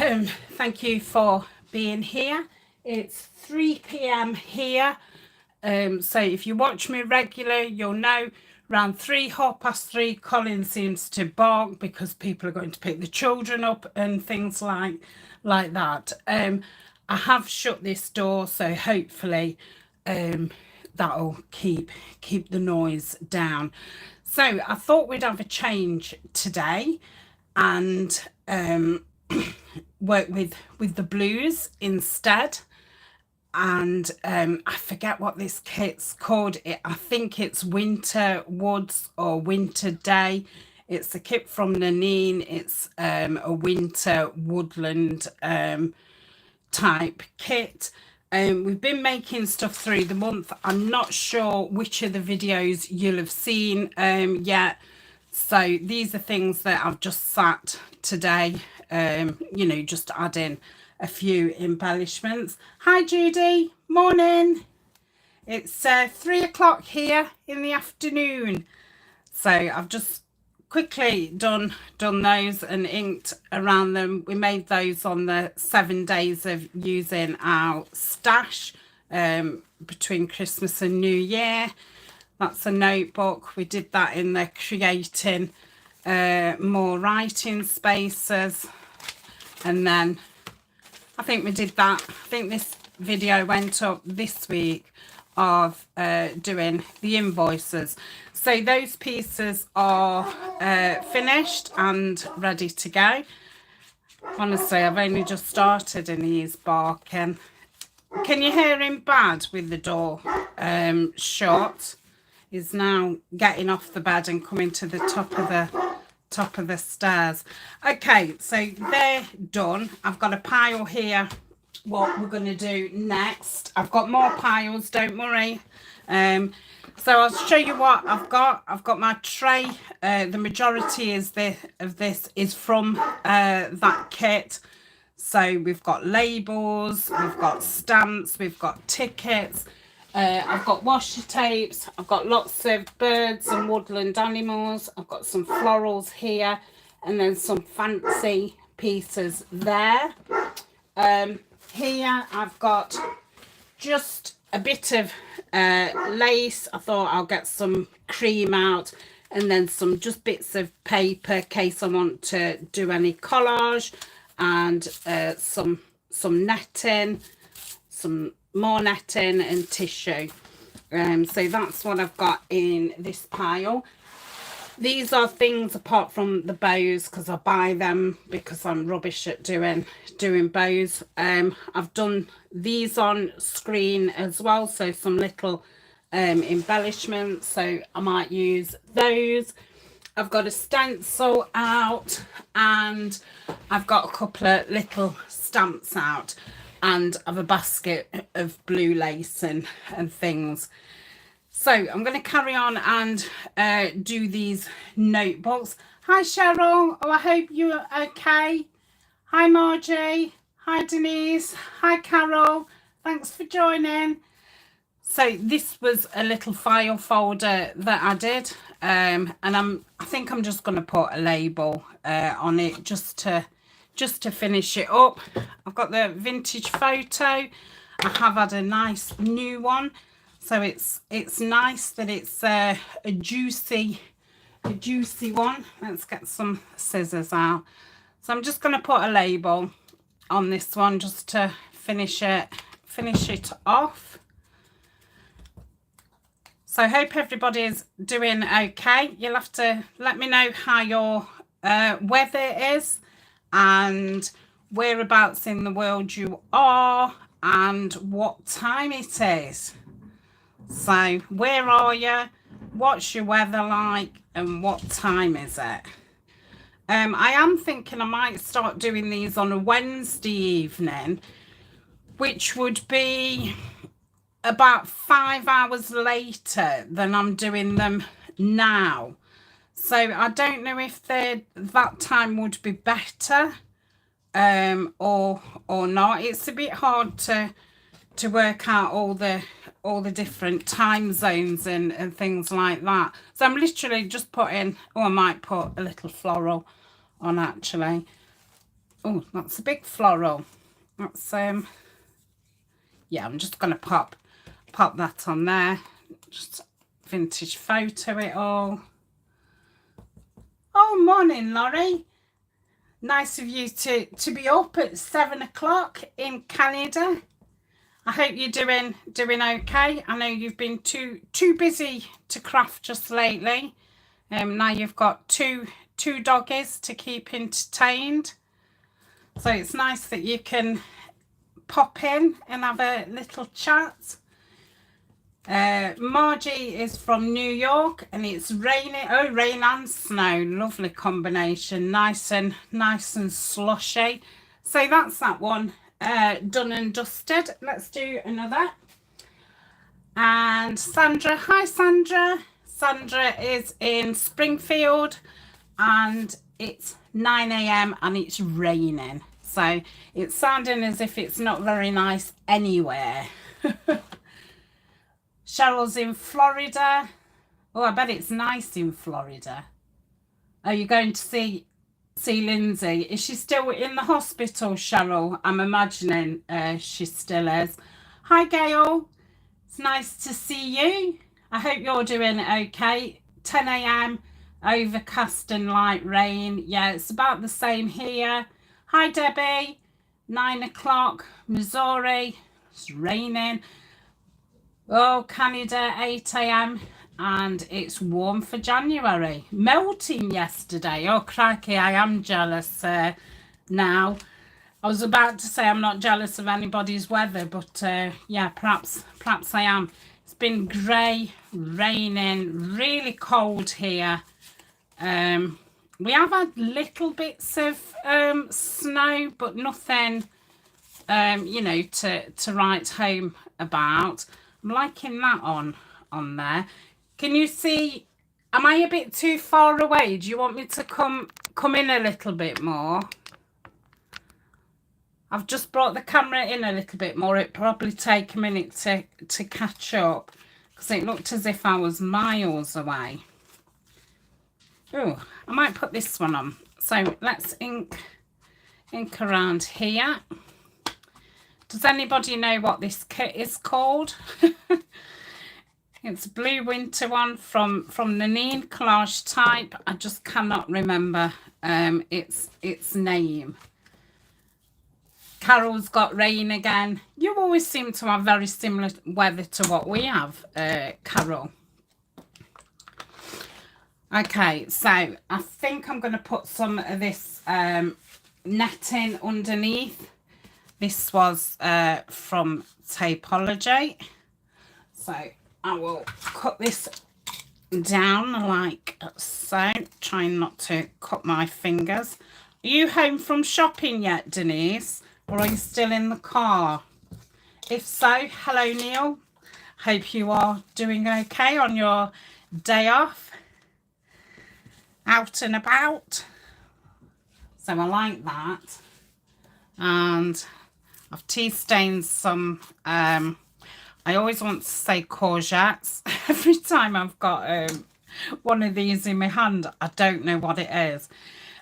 Thank you for being here. It's 3 p.m. here. So if you watch me regular, you'll know around 3:30 Colin seems to bark because people are going to pick the children up and things like that. I have shut this door, so hopefully that'll keep the noise down. So I thought we'd have a change today and work with the blues instead. And I forget what this kit's called. I think it's Winter Woods or Winter Day. It's a kit from Nottingham. It's a winter woodland type kit. We've been making stuff through the month. I'm not sure which of the videos you'll have seen yet. So these are things that I've just sat today, you know, just adding a few embellishments. Hi Judy, morning. It's 3 o'clock here in the afternoon. So I've just quickly done those and inked around them. We made those on the 7 days of using our stash between Christmas and New Year. That's a notebook. We did that in the creating more writing spaces. And then I think we did that. I think this video went up this week of doing the invoices. So those pieces are finished and ready to go. Honestly, I've only just started and he's barking. Can you hear him bad with the door shut? He's now getting off the bed and coming to the top of the stairs. Okay, so they're done. I've got a pile here. What we're going to do next. I've got more piles, don't worry. So I'll show you what I've got. I've got my tray. The majority of this is from that kit. So we've got labels, we've got stamps, we've got tickets. I've got washi tapes, I've got lots of birds and woodland animals, I've got some florals here and then some fancy pieces there. Here I've got just a bit of lace. I thought I'll get some cream out and then some just bits of paper in case I want to do any collage, and some netting, some more netting and tissue. So that's what I've got in this pile. These are things apart from the bows because I buy them because I'm rubbish at doing bows. I've done these on screen as well, so some little embellishments, so I might use those. I've got a stencil out and I've got a couple of little stamps out, and I have a basket of blue lace and things. So I'm going to carry on and do these notebooks. Hi Cheryl, oh I hope you're okay. Hi Margie, hi Denise, hi Carol, thanks for joining. So this was a little file folder that I did, and I think I'm just going to put a label on it just to finish it up. I've got the vintage photo. I have had a nice new one, so it's nice that it's a juicy one. Let's get some scissors out. So I'm just going to put a label on this one just to finish it off. So I hope everybody is doing okay. You'll have to let me know how your weather is and whereabouts in the world you are and what time it is. So where are you, what's your weather like, and what time is it? I am thinking I might start doing these on a Wednesday evening, which would be about 5 hours later than I'm doing them now. So I don't know if that time would be better or not. It's a bit hard to work out all the different time zones and things like that. So I'm literally just putting, or I might put a little floral on actually. Oh, that's a big floral. That's yeah, I'm just gonna pop that on there. Just vintage photo it all. Oh, morning, Laurie. Nice of you to be up at 7 o'clock in Canada. I hope you're doing okay. I know you've been too busy to craft just lately. Now you've got two doggies to keep entertained. So it's nice that you can pop in and have a little chat. Margie is from New York and it's raining. Oh, rain and snow. Lovely combination. Nice and slushy. So that's that one done and dusted. Let's do another. And Sandra. Hi, Sandra. Sandra is in Springfield and it's 9 a.m. and it's raining. So it's sounding as if it's not very nice anywhere. Cheryl's in Florida. Oh, I bet it's nice in Florida. Are you going to see Lindsay? Is she still in the hospital, Cheryl? I'm imagining she still is. Hi, Gail. It's nice to see you. I hope you're doing okay. 10 a.m. overcast and light rain. Yeah, it's about the same here. Hi, Debbie. 9 o'clock, Missouri. It's raining. Oh, Canada, 8 a.m. and it's warm for January. Melting yesterday. Oh, crikey, I am jealous now. I was about to say I'm not jealous of anybody's weather, but yeah, perhaps I am. It's been grey, raining, really cold here. We have had little bits of snow, but nothing, you know, to write home about. I'm liking that on there. Can you see, am I a bit too far away? Do you want me to come in a little bit more? I've just brought the camera in a little bit more. It'll probably take a minute to catch up because it looked as if I was miles away. Oh, I might put this one on. So let's ink around here. Does anybody know what this kit is called? It's a blue winter one from the Neen Collage type. I just cannot remember its name. Carol's got rain again. You always seem to have very similar weather to what we have, Carol. Okay, so I think I'm going to put some of this netting underneath. This was from Tapology. So I will cut this down like so, trying not to cut my fingers. Are you home from shopping yet, Denise? Or are you still in the car? If so, hello, Neil. Hope you are doing okay on your day off. Out and about. So I like that. And I've tea stained some, I always want to say courgettes. Every time I've got one of these in my hand, I don't know what it is.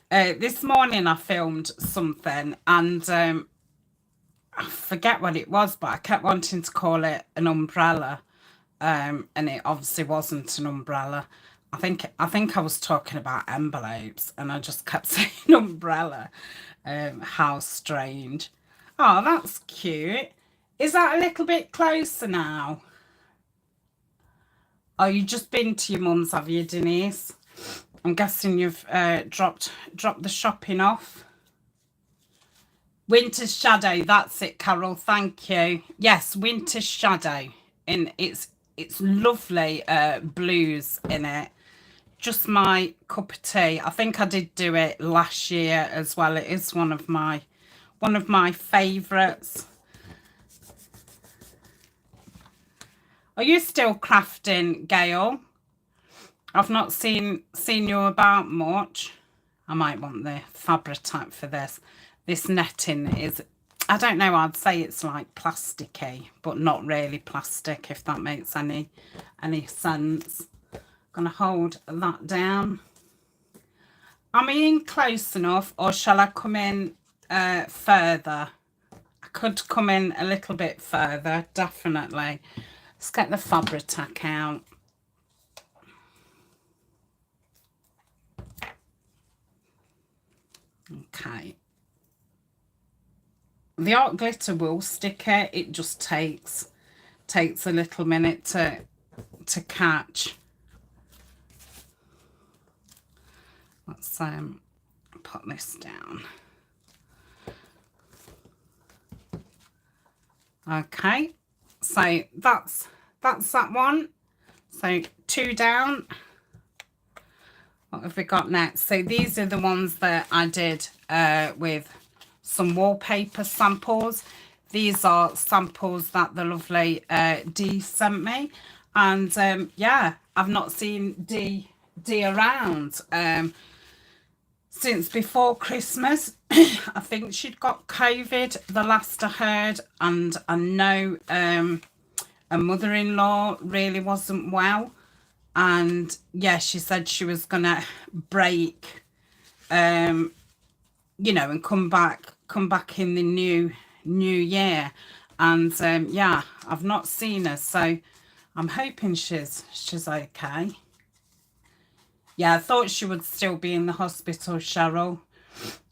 This morning I filmed something and I forget what it was, but I kept wanting to call it an umbrella. And it obviously wasn't an umbrella. I think I was talking about envelopes and I just kept saying umbrella. How strange. Oh, that's cute. Is that a little bit closer now? Oh, you've just been to your mum's, have you, Denise? I'm guessing you've dropped the shopping off. Winter's Shadow, that's it, Carol. Thank you. Yes, Winter's Shadow, and it's lovely blues in it. Just my cup of tea. I think I did do it last year as well. It is one of my favourites. Are you still crafting, Gail? I've not seen you about much. I might want the fabric type for this. This netting is, I don't know, I'd say it's like plasticky, but not really plastic, if that makes any sense. I'm gonna hold that down. Am I in close enough, or shall I come in further. I could come in a little bit further, definitely. Let's get the Fabri-Tac out. Okay. The art glitter will stick it. It just takes a little minute to catch. Let's put this down. Okay, so that's that one. So 2 down. What have we got next? So these are the ones that I did with some wallpaper samples. These are samples that the lovely Dee sent me, and yeah, I've not seen Dee around since before Christmas. I think she'd got COVID the last I heard, and I know her mother-in-law really wasn't well, and yeah, she said she was gonna break, you know, and come back in the new year, and yeah, I've not seen her, so I'm hoping she's okay. Yeah, I thought she would still be in the hospital, Cheryl.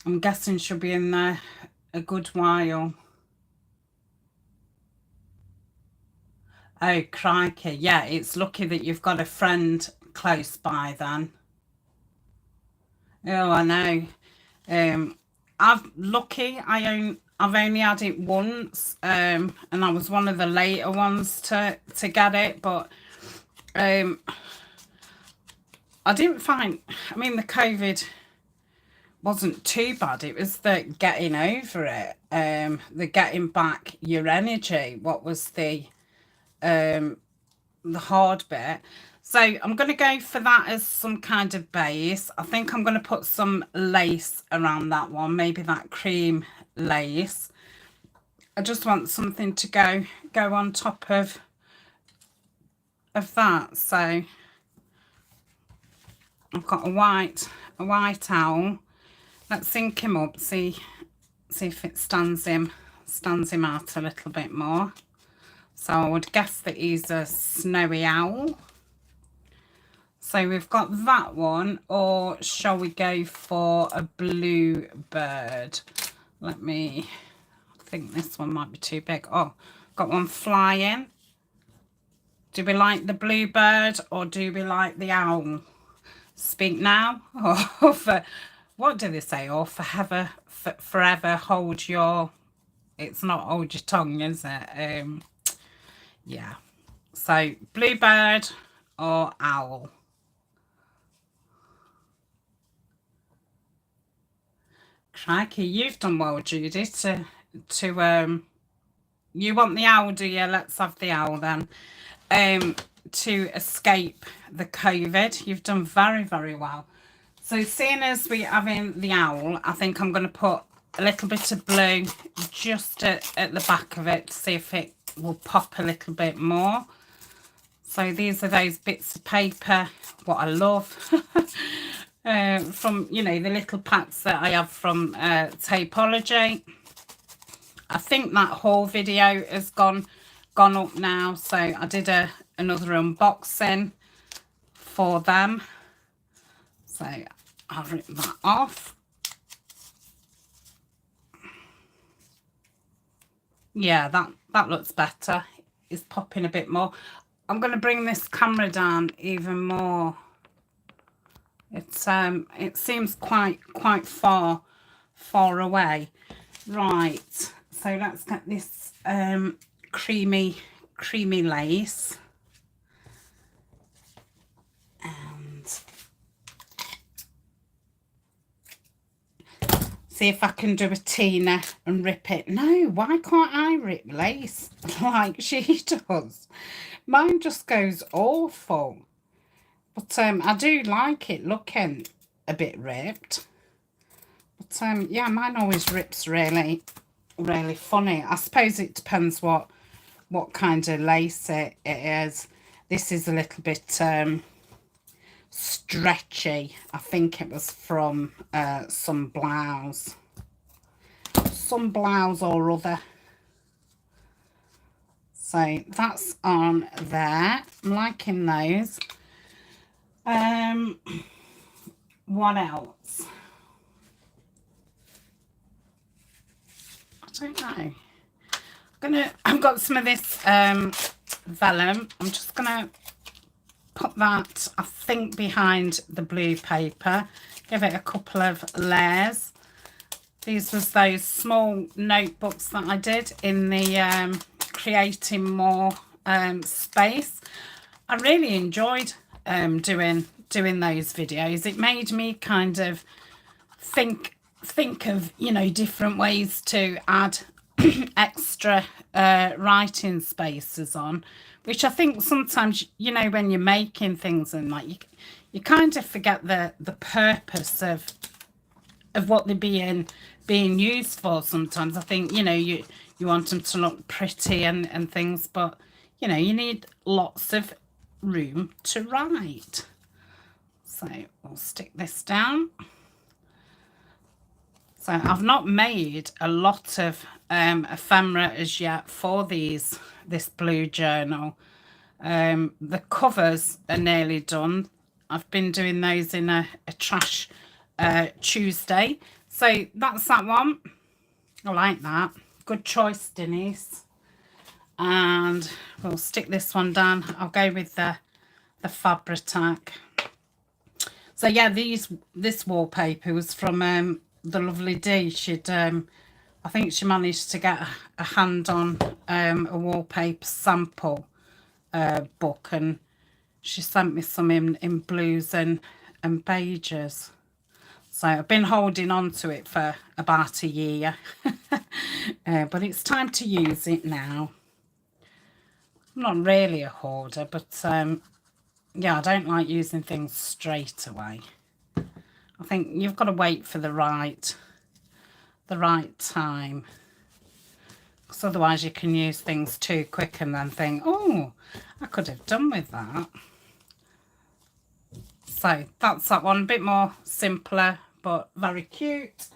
I'm guessing she'll be in there a good while. Oh, crikey. Yeah, it's lucky that you've got a friend close by then. Oh, I know. I've only had it once, and I was one of the later ones to get it, but I didn't find, I mean, the COVID wasn't too bad. It was the getting over it, the getting back your energy. What was the hard bit? So I'm going to go for that as some kind of base. I think I'm going to put some lace around that one, maybe that cream lace. I just want something to go on top of that. So I've got a white owl. Let's ink him up, see if it stands him out a little bit more. So I would guess that he's a snowy owl. So we've got that one, or shall we go for a blue bird? I think this one might be too big. Oh, got one flying. Do we like the blue bird or do we like the owl? Speak now, or for, what do they say? Or forever hold your, it's not hold your tongue, is it? Yeah. So blue bird or owl. Crikey, you've done well, Judy, you want the owl, do you? Let's have the owl then. To escape the COVID. You've done very, very well. So seeing as we're having the owl, I think I'm going to put a little bit of blue just at the back of it to see if it will pop a little bit more. So these are those bits of paper, what I love, from, you know, the little packs that I have from Tapology. I think that haul video has gone up now, so I did another unboxing for them. So I'll rip that off. Yeah, that looks better. It's popping a bit more. I'm going to bring this camera down even more. It seems quite far away. Right. So let's get this creamy lace. And see if I can do a Tina and rip it. No, why can't I rip lace like she does? Mine just goes awful. But I do like it looking a bit ripped. But yeah, mine always rips really funny. I suppose it depends what kind of lace it is. This is a little bit stretchy. I think it was from some blouse. some blouse or other. So that's on there. I'm liking those. What else? I don't know. I've got some of this vellum. I'm just gonna put that, I think, behind the blue paper. Give it a couple of layers. These was those small notebooks that I did in the creating more space. I really enjoyed doing those videos. It made me kind of think of, you know, different ways to add extra writing spaces on, which I think sometimes, you know, when you're making things and like you kind of forget the purpose of what they're being used for. Sometimes I think, you know, you want them to look pretty and things, but you know, you need lots of room to write. So we'll stick this down. So I've not made a lot of ephemera as yet for this blue journal. The covers are nearly done. I've been doing those in a trash Tuesday. So that's that one. I like that. Good choice, Denise. And we'll stick this one down. I'll go with the Fabri-Tac. So yeah, this wallpaper was from the lovely Dee. She'd I think she managed to get a hand on a wallpaper sample book, and she sent me some in blues and beiges. So I've been holding on to it for about a year. But it's time to use it now. I'm not really a hoarder, but yeah, I don't like using things straight away. I think you've got to wait for the right time, because otherwise you can use things too quick and then think, oh, I could have done with that. So that's that one, a bit more simpler but very cute.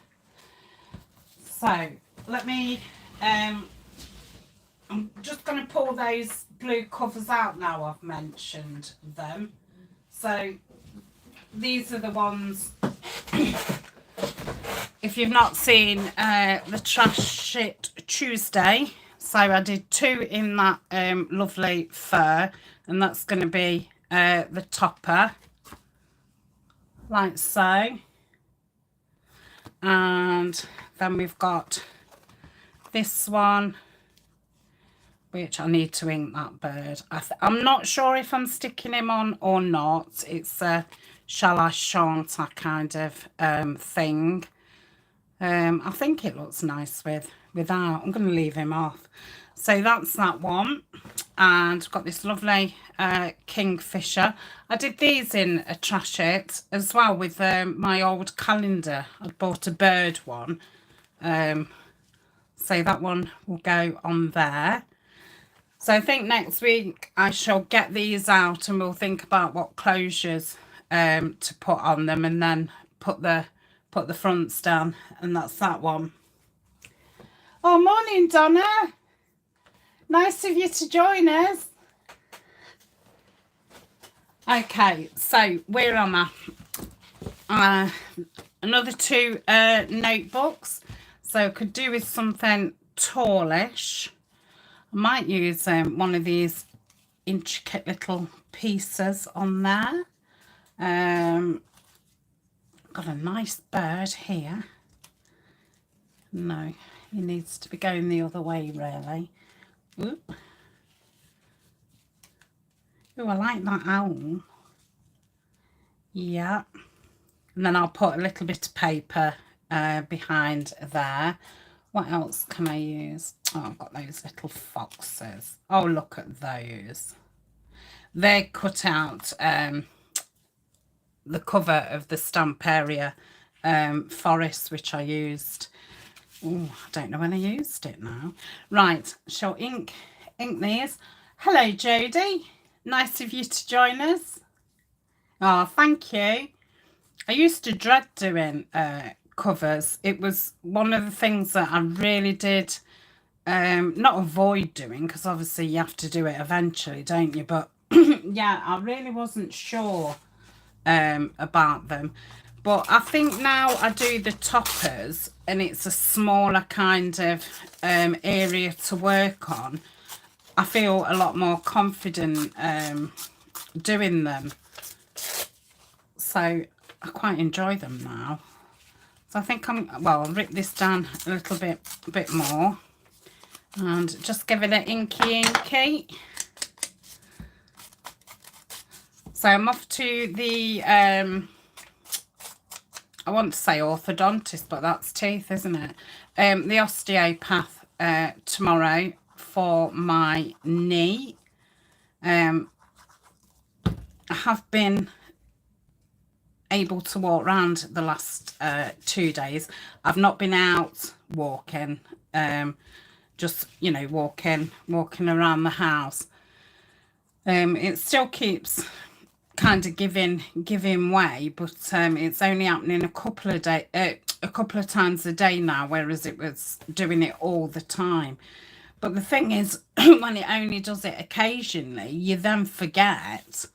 So let me I'm just going to pull those blue covers out now I've mentioned them. So these are the ones, if you've not seen the Trash Shit Tuesday, so I did 2 in that lovely fur, and that's going to be the topper, like so. And then we've got this one, which I need to ink that bird. I'm not sure if I'm sticking him on or not. It's a shall I shan't I kind of thing. I think it looks nice without. I'm going to leave him off. So that's that one. And I've got this lovely kingfisher. I did these in a Trash It as well with my old calendar. I bought a bird one. So that one will go on there. So I think next week I shall get these out and we'll think about what closures to put on them, and then put the fronts down, and that's that one. Oh, morning, Donna. Nice of you to join us. Okay, so where am I? Another 2 notebooks. So I could do with something tallish. I might use one of these intricate little pieces on there. Got a nice bird here. No, he needs to be going the other way, really. Oop. Oh, I like that owl. Yeah. And then I'll put a little bit of paper behind there. What else can I use? Oh, I've got those little foxes. Oh, look at those. They cut out the cover of the Stamp Area Forest, which I used. Oh, I don't know when I used it now. Right, shall ink these. Hello, Jodie. Nice of you to join us. Oh, thank you. I used to dread doing covers. It was one of the things that I really did not avoid doing, because obviously you have to do it eventually, don't you? But yeah, I really wasn't sure about them. But I think now I do the toppers and it's a smaller kind of area to work on, I feel a lot more confident doing them. So I quite enjoy them now. So I think I'll rip this down a little bit more and just give it an inky. So I'm off to the, I want to say orthodontist, but that's teeth, isn't it? The osteopath tomorrow for my knee. I have been able to walk around the last 2 days. I've not been out walking, just, you know, walking around the house. It still keeps kind of giving way, but it's only happening a couple of times a day now, whereas it was doing it all the time. But the thing is, when it only does it occasionally, you then forget,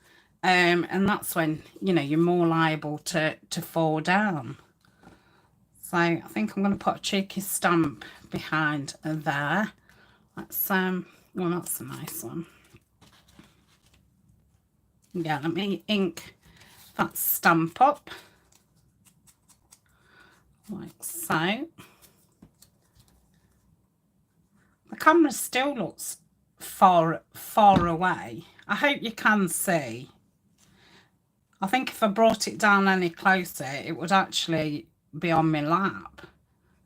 and that's when, you know, you're more liable to fall down. So I think I'm going to put a cheeky stamp behind there. That's well, that's a nice one. Yeah, let me ink that stamp up like so. The camera still looks far away. I hope you can see. I think if I brought it down any closer, it would actually be on my lap,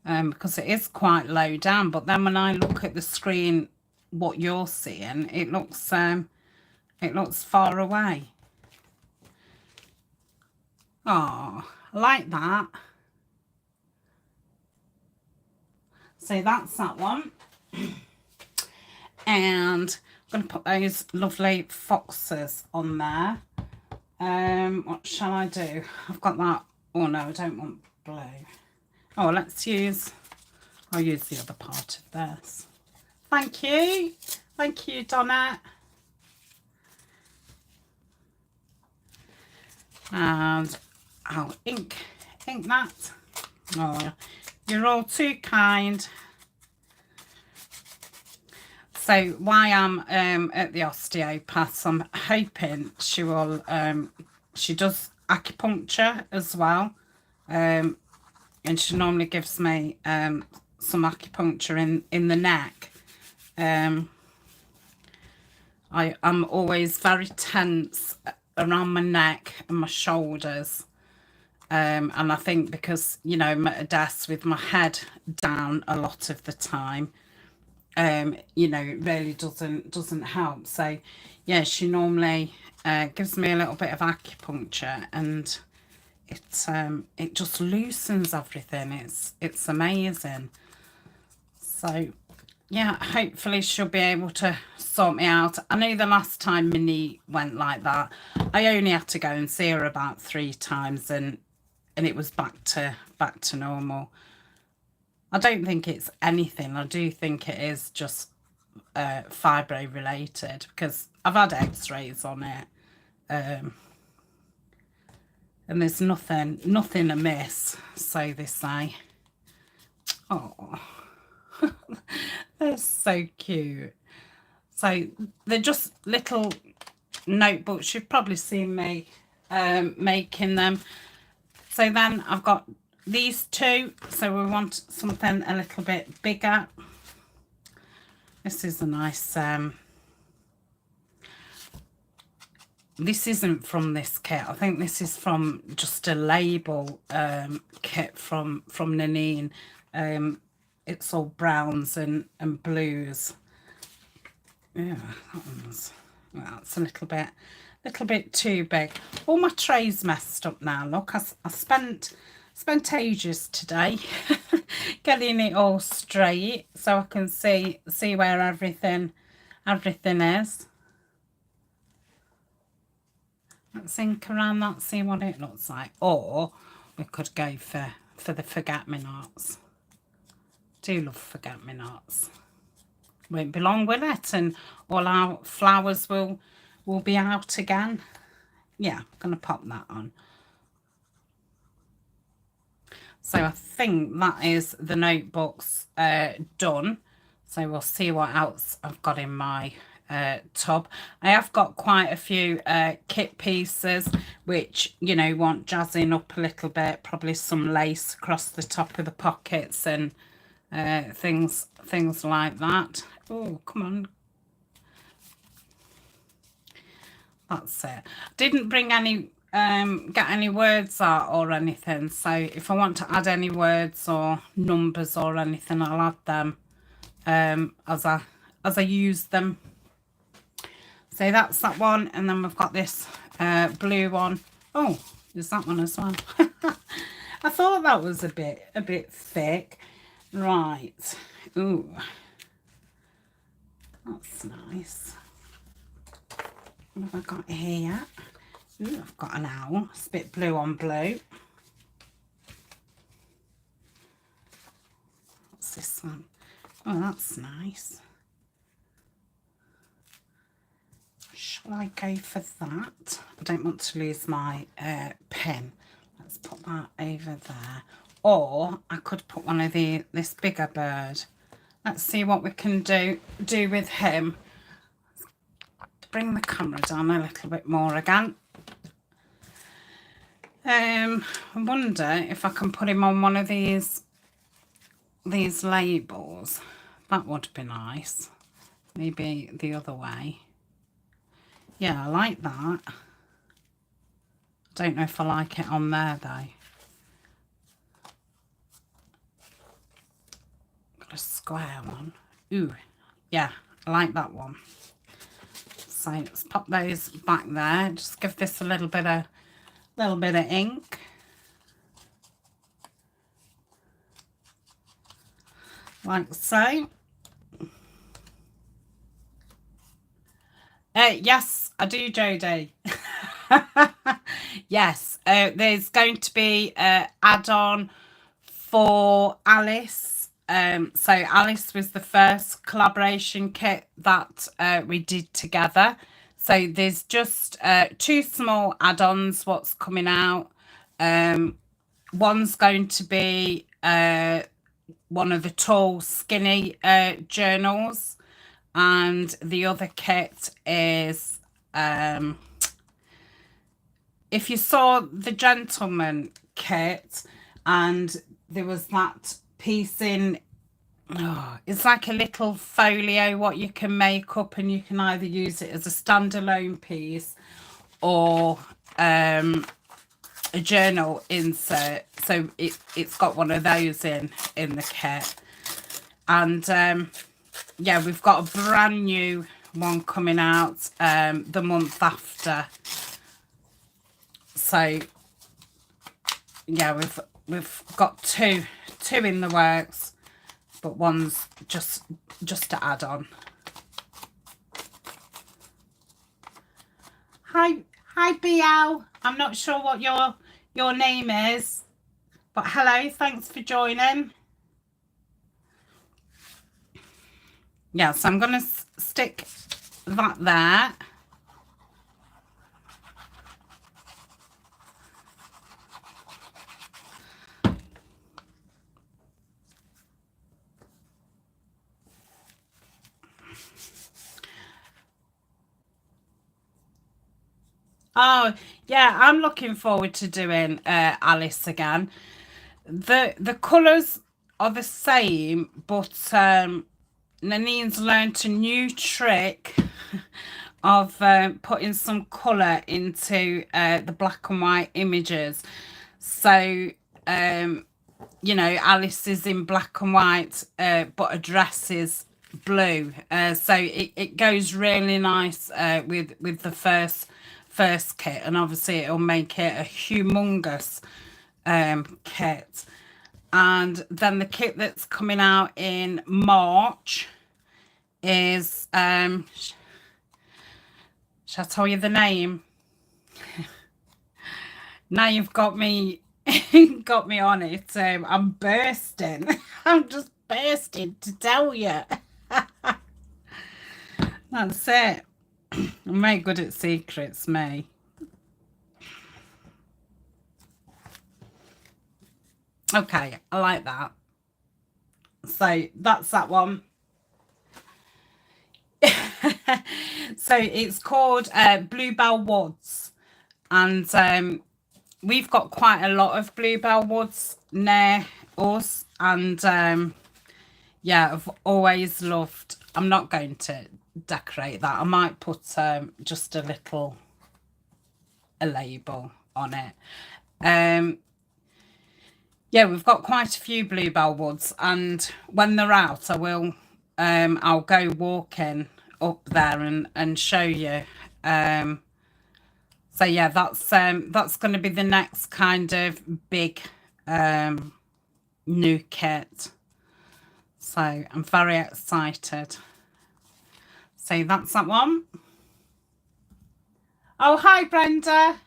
because it is quite low down. But then when I look at the screen, what you're seeing, it looks far away. Oh, I like that. So that's that one. And I'm going to put those lovely foxes on there. What shall I do? I've got that. Oh no, I don't want blue. Oh, I'll use the other part of this. Thank you, Donna. And I'll ink that. Oh, you're all too kind. So while I'm at the osteopath, I'm hoping she will, she does acupuncture as well, and she normally gives me some acupuncture in the neck. I'm always very tense around my neck and my shoulders, and I think because, you know, I'm at a desk with my head down a lot of the time, you know, it really doesn't help. So yeah, she normally gives me a little bit of acupuncture, and it just loosens everything. It's amazing. So yeah, hopefully she'll be able to sort me out. I know the last time my knee went like that, I only had to go and see her about 3 times, and it was back to normal. I don't think it's anything. I do think it is just fibro related, because I've had x-rays on it, and there's nothing amiss, so they say. Oh, they're so cute. So they're just little notebooks. You've probably seen me making them. So then I've got these 2, so we want something a little bit bigger. This is a nice, this isn't from this kit. I think this is from just a label kit from Nanine. It's all browns and blues. Yeah, well, it's a little bit too big. All my trays messed up now. Look, I spent ages today getting it all straight so I can see where everything is. Let's ink around that, see what it looks like. Or we could go for for the forget-me-nots. Do love forget-me-nots. Won't be long, will it? And all our flowers will be out again. Yeah, I'm going to pop that on. So I think that is the notebooks done. So we'll see what else I've got in my tub. I have got quite a few kit pieces which, you know, want jazzing up a little bit. Probably some lace across the top of the pockets and things like that. Oh, come on. That's it. Didn't bring any get any words out or anything, so if I want to add any words or numbers or anything, I'll add them as I use them. So that's that one, and then we've got this blue one. Oh, there's that one as well. I thought that was a bit thick. Right. Ooh, that's nice. What have I got here? Ooh, I've got an owl. It's a bit blue on blue. What's this one? Oh, that's nice. Shall I go for that? I don't want to lose my pen. Let's put that over there. Or I could put one of this bigger bird. Let's see what we can do with him. Bring the camera down a little bit more again. I wonder if I can put him on one of these labels. That would be nice. Maybe the other way. Yeah, I like that. Don't know if I like it on there though. Got a square one. Ooh, yeah, I like that one. So let's pop those back there. Just give this a little bit of ink. Like so. Yes, I do, Jodie. Yes, there's going to be an add-on for Alice. So Alice was the first collaboration kit that we did together. So there's just 2 small add-ons what's coming out. One's going to be one of the tall, skinny journals, and the other kit is if you saw the gentleman kit and there was that piece in, it's like a little folio what you can make up, and you can either use it as a standalone piece or a journal insert. So it's got one of those in the kit. And yeah, we've got a brand new one coming out the month after. So yeah, we've got two in the works, but one's just to add on. Hi BL. I'm not sure what your name is, but hello, thanks for joining. Yeah, so I'm going to stick that there. Oh, yeah, I'm looking forward to doing Alice again. The colours are the same, but Nanine's learnt a new trick of putting some colour into the black and white images. So, you know, Alice is in black and white, but her dress is blue. So it goes really nice with the first kit, and obviously it'll make it a humongous kit. And then the kit that's coming out in March is shall I tell you the name? Now you've got me got me on it. I'm bursting. I'm just bursting to tell you. That's it. I'm very good at secrets, me. Okay, I like that. So that's that one. So it's called Bluebell Woods, and we've got quite a lot of bluebell woods near us, and yeah, I've always loved. I'm not going to decorate that. I might put just a label on it. Yeah, we've got quite a few bluebell woods, and when they're out, I'll go walking up there and show you. So yeah, that's going to be the next kind of big new kit. So I'm very excited. So that's that one. Oh, hi, Brenda.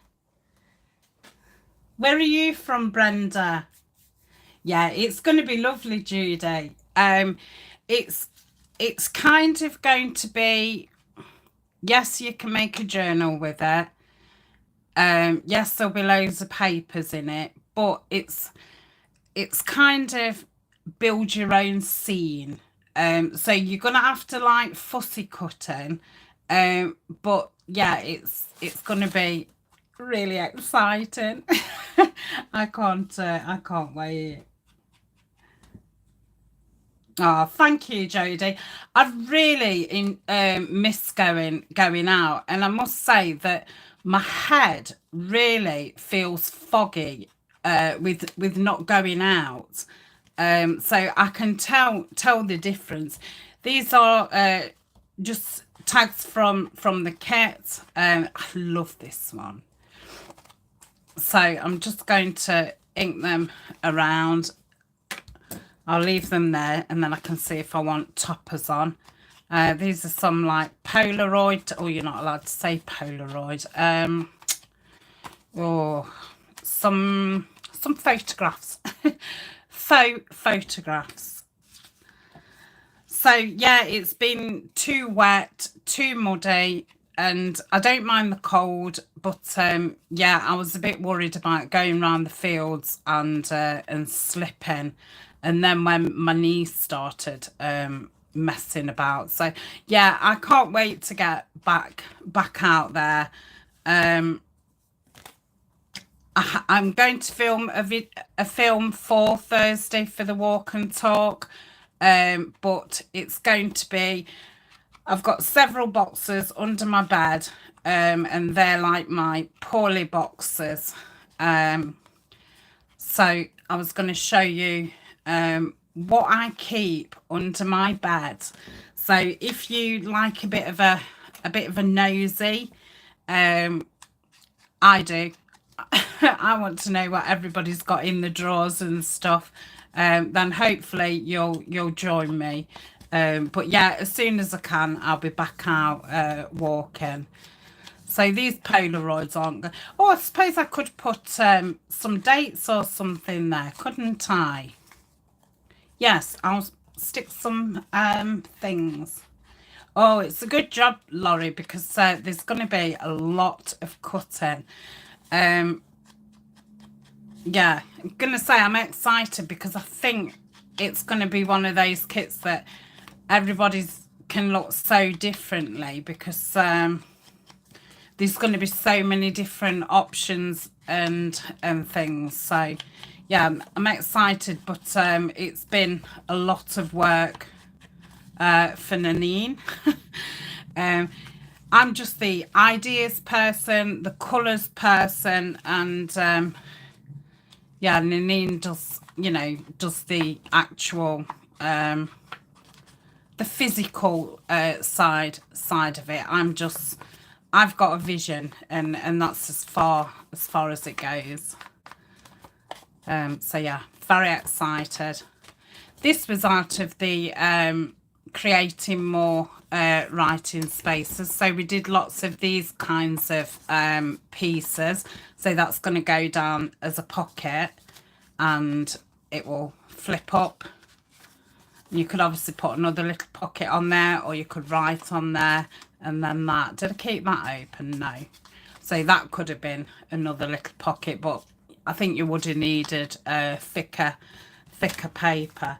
Where are you from, Brenda? Yeah, it's going to be lovely, Judy. It's kind of going to be, yes, you can make a journal with it. Yes, there'll be loads of papers in it, but it's kind of build your own scene. So you're gonna have to like fussy cutting, but yeah, it's gonna be really exciting. I can't wait. Oh, thank you, Jodie. I've really missed going out, and I must say that my head really feels foggy with not going out. So I can tell the difference. These are just tags from the kit. I love this one. So I'm just going to ink them around. I'll leave them there, and then I can see if I want toppers on. These are some like Polaroid. Oh, you're not allowed to say Polaroid. Oh, some photographs. Faux photographs. So yeah, it's been too wet, too muddy, and I don't mind the cold, but yeah, I was a bit worried about going around the fields and slipping, and then when my knees started messing about. So yeah, I can't wait to get back out there. I'm going to film a film for Thursday for the walk and talk, but it's going to be, I've got several boxes under my bed, and they're like my poorly boxes. So I was going to show you what I keep under my bed. So if you like a bit of a nosy, I do. I want to know what everybody's got in the drawers and stuff. Then hopefully you'll join me. But yeah, as soon as I can, I'll be back out walking. So these Polaroids aren't good. Oh, I suppose I could put some dates or something there, couldn't I? Yes, I'll stick some things. Oh, it's a good job, Laurie, because there's going to be a lot of cutting. Yeah, I'm going to say I'm excited because I think it's going to be one of those kits that everybody's can look so differently, because there's going to be so many different options and things. So yeah, I'm excited, but it's been a lot of work for Nanine. I'm just the ideas person, the colours person, and yeah, Nanine does, does the actual the physical side of it. I've got a vision, and that's as far as it goes. So yeah, very excited. This was out of the creating more writing spaces. So we did lots of these kinds of pieces. So that's going to go down as a pocket and it will flip up. You could obviously put another little pocket on there, or you could write on there, and then that. Did I keep that open? No. So that could have been another little pocket, but I think you would have needed a thicker paper.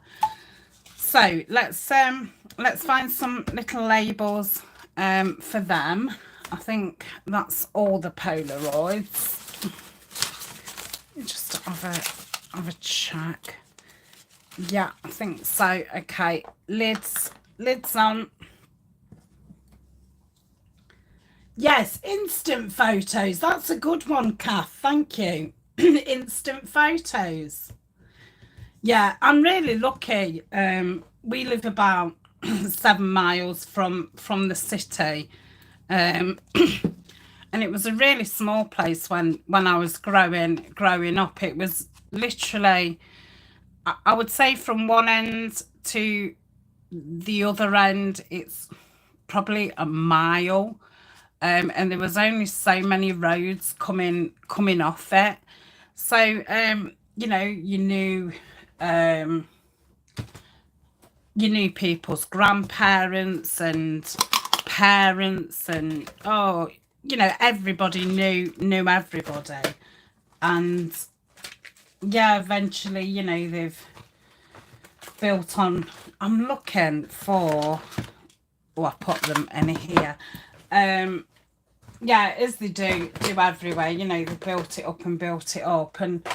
So let's find some little labels for them. I think that's all the Polaroids. Just have a check. Yeah, I think so. Okay, lids on. Yes, instant photos. That's a good one, Kath. Thank you. Instant photos. Yeah, I'm really lucky. We live about 7 miles from the city. And it was a really small place when I was growing up. It was literally, I would say, from one end to the other end, it's probably a mile. And there was only so many roads coming off it. So, you know, you knew people's grandparents and parents, and oh, you know, everybody knew everybody. And yeah, eventually, you know, they've built on. I'm looking for, oh, I put them in here. Yeah, as they do everywhere, you know, they built it up, and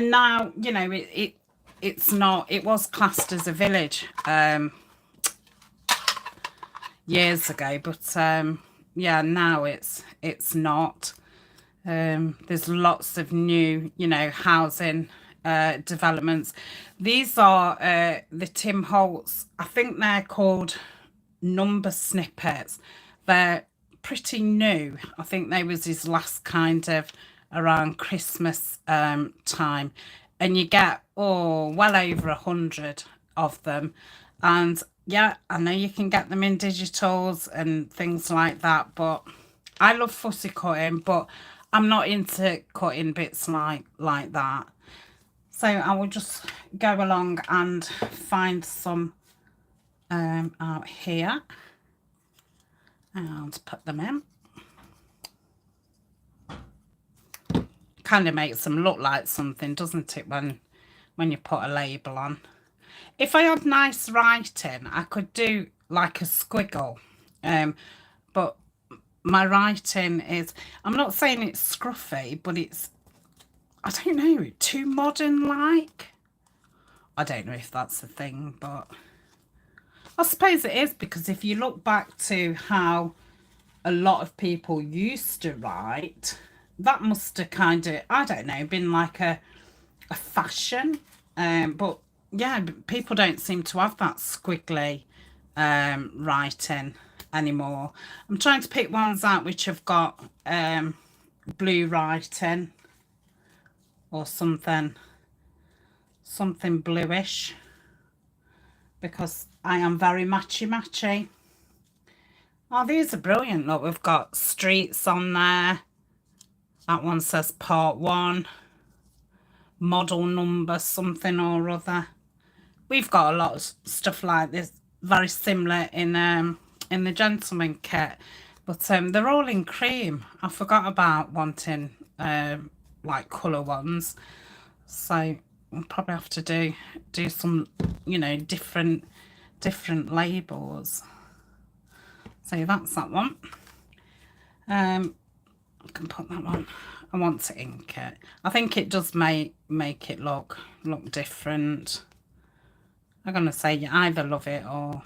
now, you know, it's not, it was classed as a village years ago, but yeah, now it's not. There's lots of new, you know, housing developments. These are the Tim Holtz, I think they're called number snippets. They're pretty new. I think they was his last kind of around Christmas time, and you get well over 100 of them. And yeah, I know you can get them in digitals and things like that, but I love fussy cutting, but I'm not into cutting bits like that. So I will just go along and find some out here and put them in. Kind of makes them look like something, doesn't it, when you put a label on. If I had nice writing, I could do like a squiggle, but my writing is, I'm not saying it's scruffy, but it's, I don't know, too modern like. I don't know if that's the thing, but I suppose it is, because if you look back to how a lot of people used to write, that must have kind of, I don't know, been like a fashion. But yeah, people don't seem to have that squiggly writing anymore. I'm trying to pick ones out which have got blue writing or something bluish, because I am very matchy. Oh, these are brilliant. Look, we've got streets on there. That one says part 1, model number something or other. We've got a lot of stuff like this, very similar in the gentleman kit, but they're all in cream. I forgot about wanting like colour ones, so we'll probably have to do some, you know, different labels. So that's that one. I can put that one. I want to ink it. I think it does make it look different. I'm gonna say you either love it or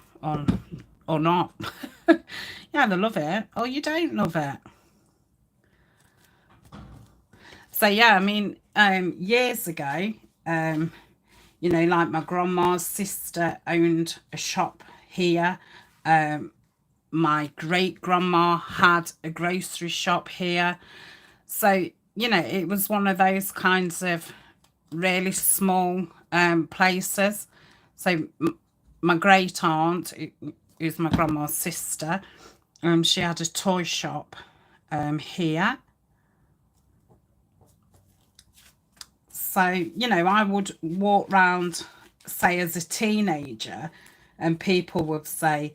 not. You either love it or you don't love it. So yeah, I mean, years ago, you know, like my grandma's sister owned a shop here. My great-grandma had a grocery shop here. So, you know, it was one of those kinds of really small places. So my great-aunt, who's my grandma's sister, she had a toy shop here. So, you know, I would walk round, say, as a teenager, and people would say,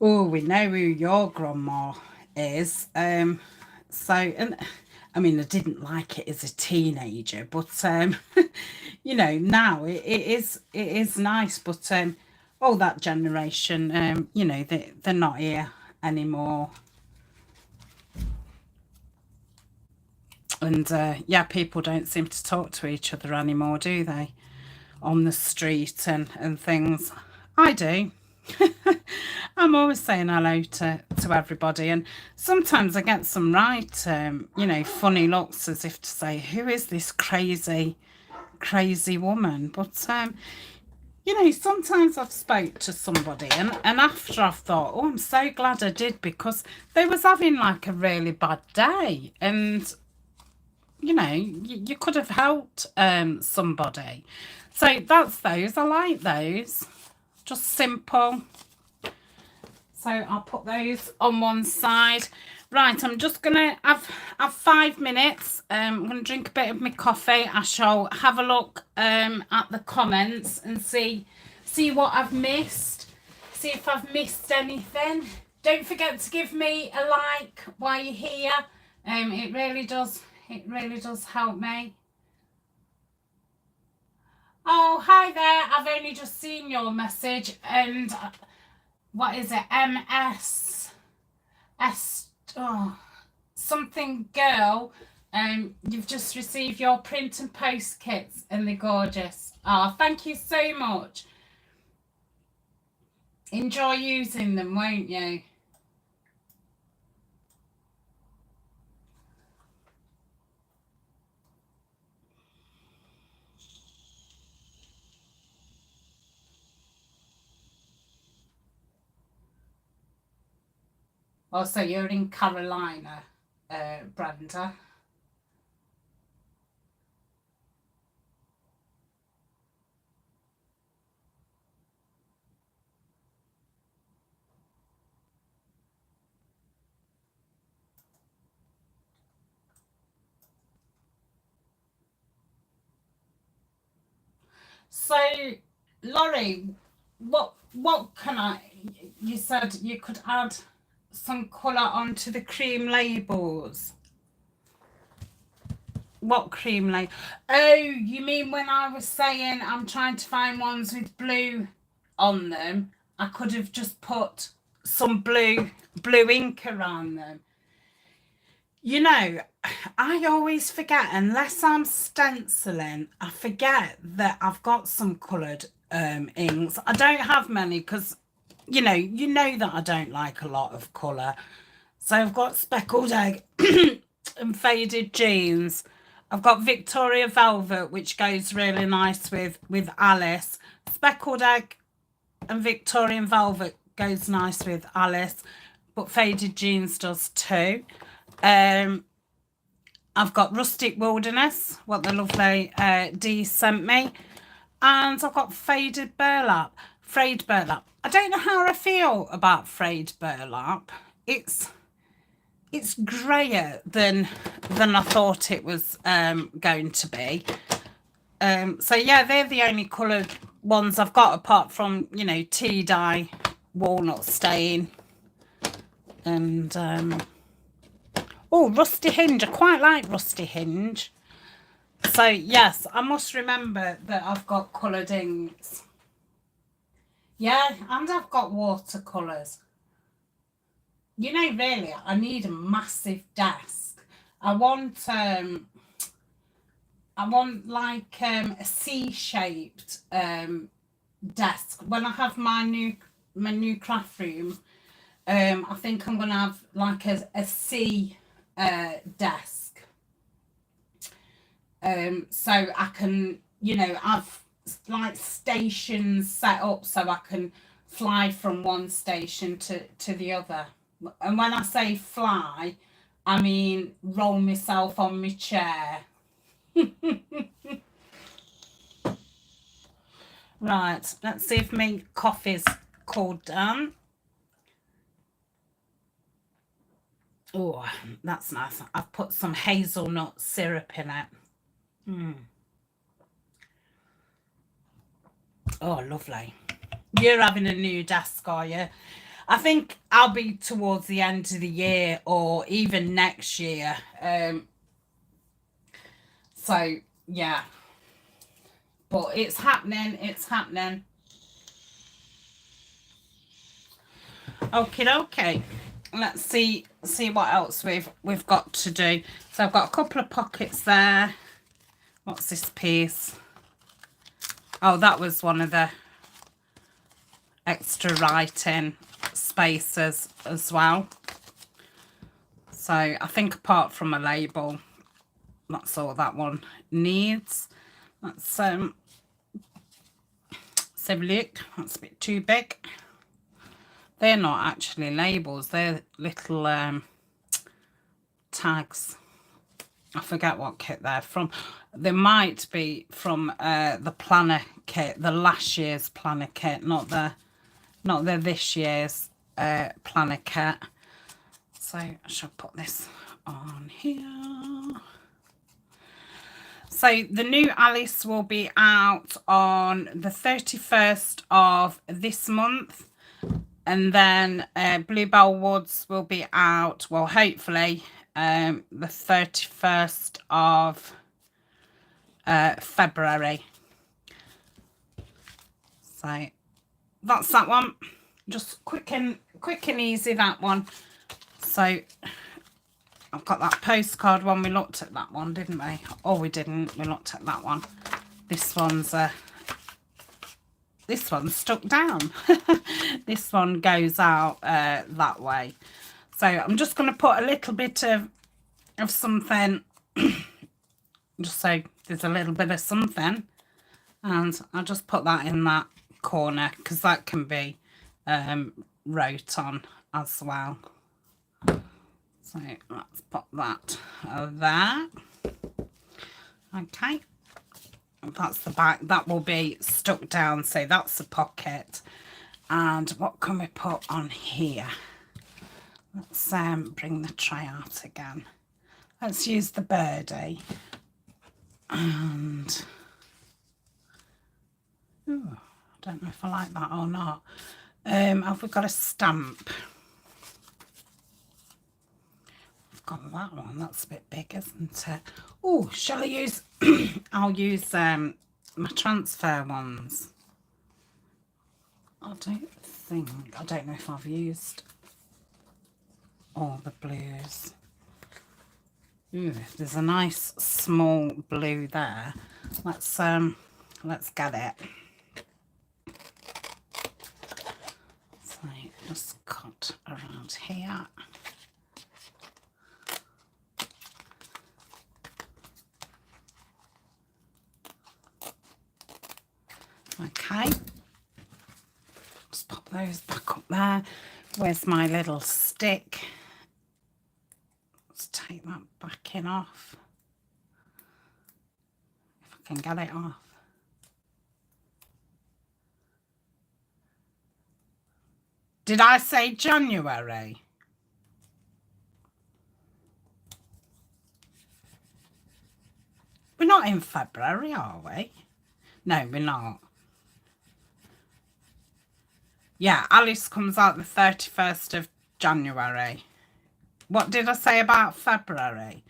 oh, we know who your grandma is. So, and I mean, I didn't like it as a teenager, but, you know, now it is nice. But, oh, that generation, you know, they're not here anymore. And yeah, people don't seem to talk to each other anymore, do they? On the street and things. I do. I'm always saying hello to everybody, and sometimes I get some right, you know, funny looks, as if to say, who is this crazy woman? But you know, sometimes I've spoke to somebody, and after I've thought, oh, I'm so glad I did, because they was having like a really bad day, and you know, you could have helped somebody. So that's those. I like those. Just simple. So I'll put those on one side. Right, I'm just going to have 5 minutes. I'm going to drink a bit of my coffee. I shall have a look at the comments and see what I've missed. See if I've missed anything. Don't forget to give me a like while you're here. It really does help me. Oh, hi there. I've only just seen your message, and what is it? Oh, something girl. You've just received your print and post kits, and they're gorgeous. Oh, thank you so much. Enjoy using them, won't you? Oh, so you're in Carolina, Brenda. So, Laurie, what can you said you could add some colour onto the cream labels. What cream label? Oh, you mean when I was saying I'm trying to find ones with blue on them, I could have just put some blue ink around them. You know, I always forget, unless I'm stenciling, I forget that I've got some coloured inks. I don't have many because, you know that I don't like a lot of colour. So I've got Speckled Egg and Faded Jeans. I've got Victoria Velvet, which goes really nice with Alice. Speckled Egg and Victorian Velvet goes nice with Alice, but Faded Jeans does too. I've got Rustic Wilderness, what the lovely Dee sent me. And I've got Frayed Burlap. I don't know how I feel about Frayed Burlap. It's grayer than I thought it was going to be. So yeah, they're the only coloured ones I've got, apart from, you know, tea dye, walnut stain, and oh, Rusty Hinge. I quite like Rusty Hinge. So yes, I must remember that I've got coloured inks. Yeah, and I've got watercolours. You know, really, I need a massive desk. I want like a C-shaped desk. When I have my new craft room, I think I'm gonna have like a C desk. So I can, you know, have like stations set up so I can fly from one station to the other. And when I say fly, I mean roll myself on my chair. Right, let's see if my coffee's cooled down. Oh, that's nice. I've put some hazelnut syrup in it. Oh, lovely. You're having a new desk, are you? I think I'll be towards the end of the year or even next year. So, yeah. But it's happening. It's happening. Okay. Let's see what else we've got to do. So I've got a couple of pockets there. What's this piece? Oh, that was one of the extra writing spaces as well. So I think apart from a label, that's all that one needs. Let's have a look. That's a bit too big. They're not actually labels, they're little tags. I forget what kit they're from. They might be from the planner kit, the last year's planner kit, not the this year's planner kit. So I shall put this on here. So the new Alice will be out on the 31st of this month. And then Bluebell Woods will be out, well, hopefully, the 31st of February. So that's that one. Just quick and easy, that one. So I've got that postcard one. We looked at that one, didn't we? Oh, we didn't. We looked at that one. This one's stuck down. This one goes out that way. So I'm just going to put a little bit of something, just so there's a little bit of something, and I'll just put that in that corner because that can be wrote on as well. So let's put that there. Okay. That's the back. That will be stuck down, so that's the pocket. And what can we put on here? Let's bring the tray out again. Let's use the birdie. And ooh, I don't know if I like that or not. Have we got a stamp? I've got that one. That's a bit big, isn't it? Oh, shall I use I'll use my transfer ones. I don't know if I've used all the blues. Ooh, there's a nice small blue there. Let's get it. So just cut around here. Okay. Just pop those back up there. Where's my little stick? Let's take that back in off. If I can get it off. Did I say January? We're not in February, are we? No, we're not. Yeah, Alice comes out the 31st of January. What did I say about February?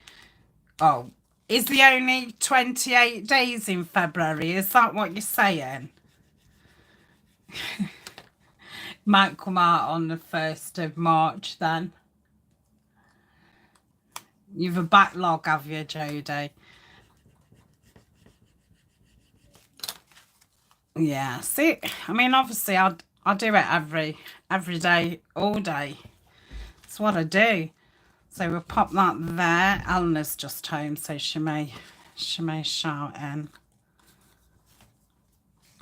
Oh, is the only 28 days in February? Is that what you're saying? Might come out on the 1st of March then. You've a backlog, have you, Jodie? Yeah, see, I mean, obviously I do it every day, all day. That's what I do. So we'll pop that there. Eleanor's just home, so she may shout in.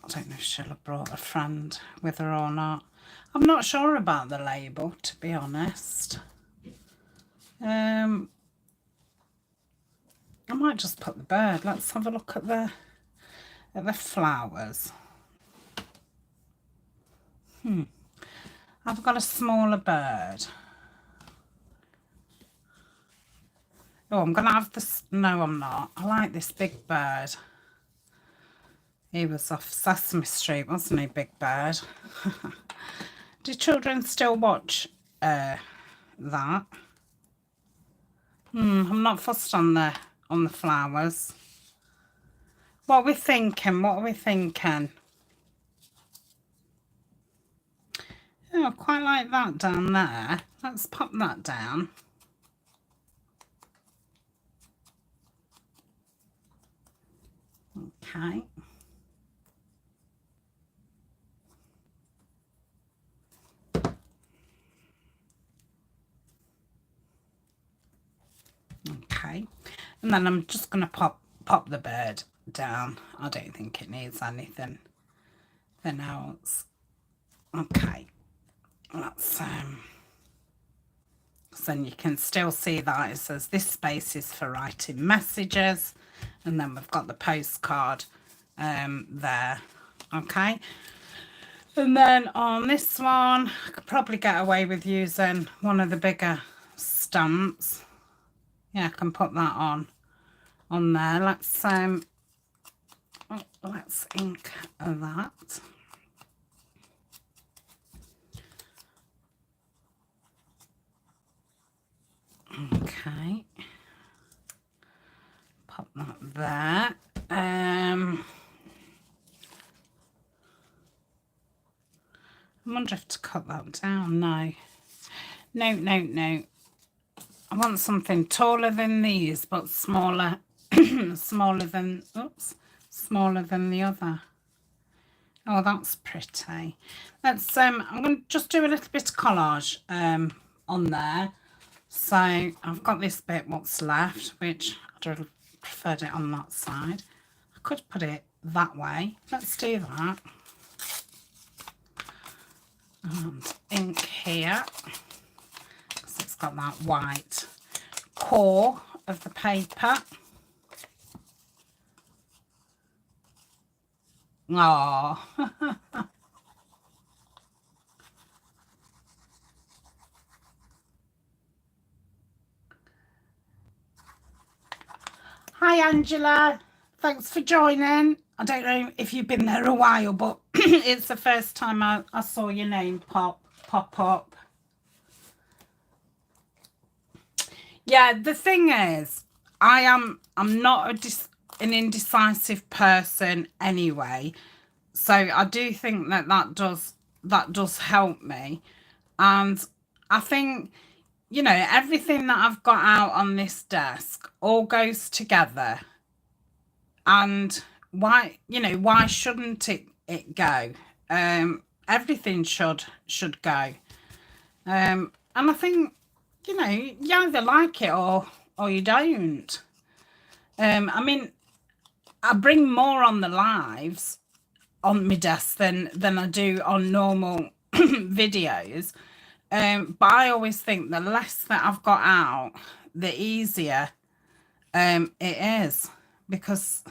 I don't know if she'll have brought a friend with her or not. I'm not sure about the label, to be honest. I might just put the bird. Let's have a look at the flowers. I've got a smaller bird. Oh, I'm going to have this. No, I'm not. I like this big bird. He was off Sesame Street, wasn't he, Big Bird? Do children still watch that? I'm not fussed on the flowers. What are we thinking? What are we thinking? Oh, I quite like that down there. Let's pop that down. Okay. Okay. And then I'm just going to pop the bird down. I don't think it needs anything else. Okay. That's so then you can still see that it says this space is for writing messages, and then we've got the postcard there. Okay. And then on this one, I could probably get away with using one of the bigger stamps. Yeah, I can put that on there. Let's ink that. Okay. Pop that there. I wonder if to cut that down. No. I want something taller than these, but smaller, smaller than the other. Oh, that's pretty. Let's I'm going to just do a little bit of collage on there. So I've got this bit what's left, which I'd have preferred it on that side. I could put it that way. Let's do that. And ink here, because it's got that white core of the paper. Oh. Hi Angela, thanks for joining. I don't know if you've been there a while, but it's the first time I saw your name pop up. Yeah, the thing is, I'm not an indecisive person anyway, so I do think that does help me. And I think, you know, everything that I've got out on this desk all goes together. And why shouldn't it go? Everything should go. And I think, you know, you either like it or you don't. I mean, I bring more on the lives on my desk than I do on normal videos. But I always think the less that I've got out, the easier it is, because,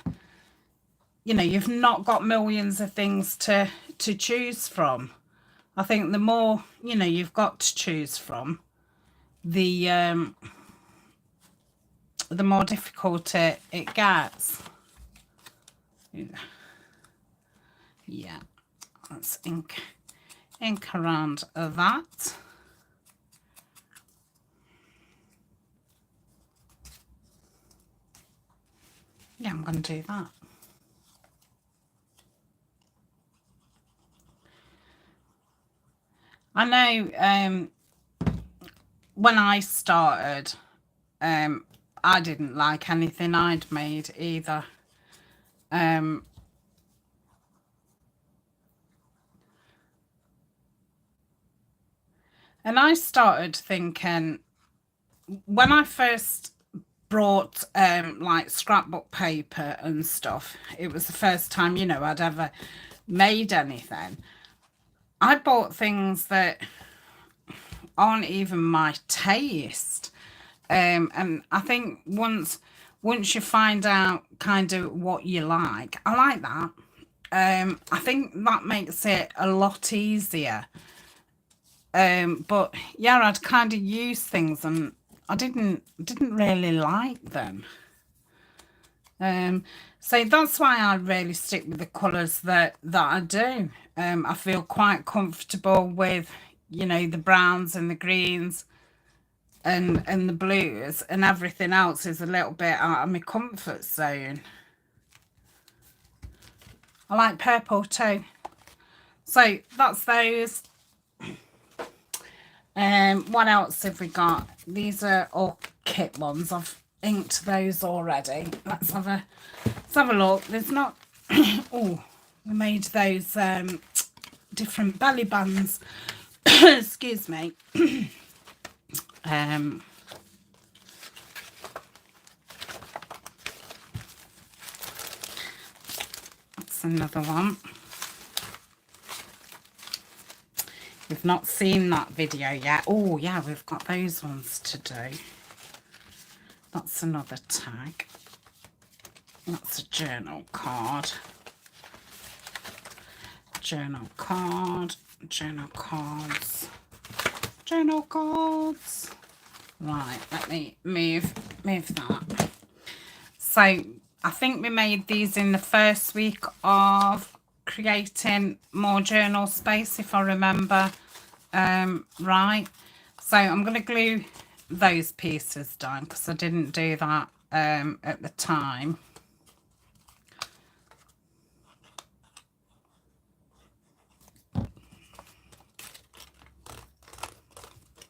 you know, you've not got millions of things to choose from. I think the more, you know, you've got to choose from, the more difficult it gets. Yeah, let's ink around that. Yeah, I'm going to do that. I know when I started, I didn't like anything I'd made either. And I started thinking, when I first brought like scrapbook paper and stuff, it was the first time, you know, I'd ever made anything. I bought things that aren't even my taste. And I think once you find out kind of what you like, I like that. I think that makes it a lot easier. But yeah, I'd kind of use things and I didn't really like them. So that's why I really stick with the colours that I do. I feel quite comfortable with, you know, the browns and the greens and the blues, and everything else is a little bit out of my comfort zone. I like purple too. So that's those. What else have we got? These are all kit ones. I've inked those already. Let's have a look. There's not oh, we made those different belly bands. Excuse me. That's another one. We've not seen that video yet. Oh yeah, we've got those ones to do. That's another tag. That's a journal card. Journal card. Journal cards. Journal cards. Right, let me move that. So I think we made these in the first week of creating more journal space, if I remember right. So I'm going to glue those pieces down because I didn't do that at the time.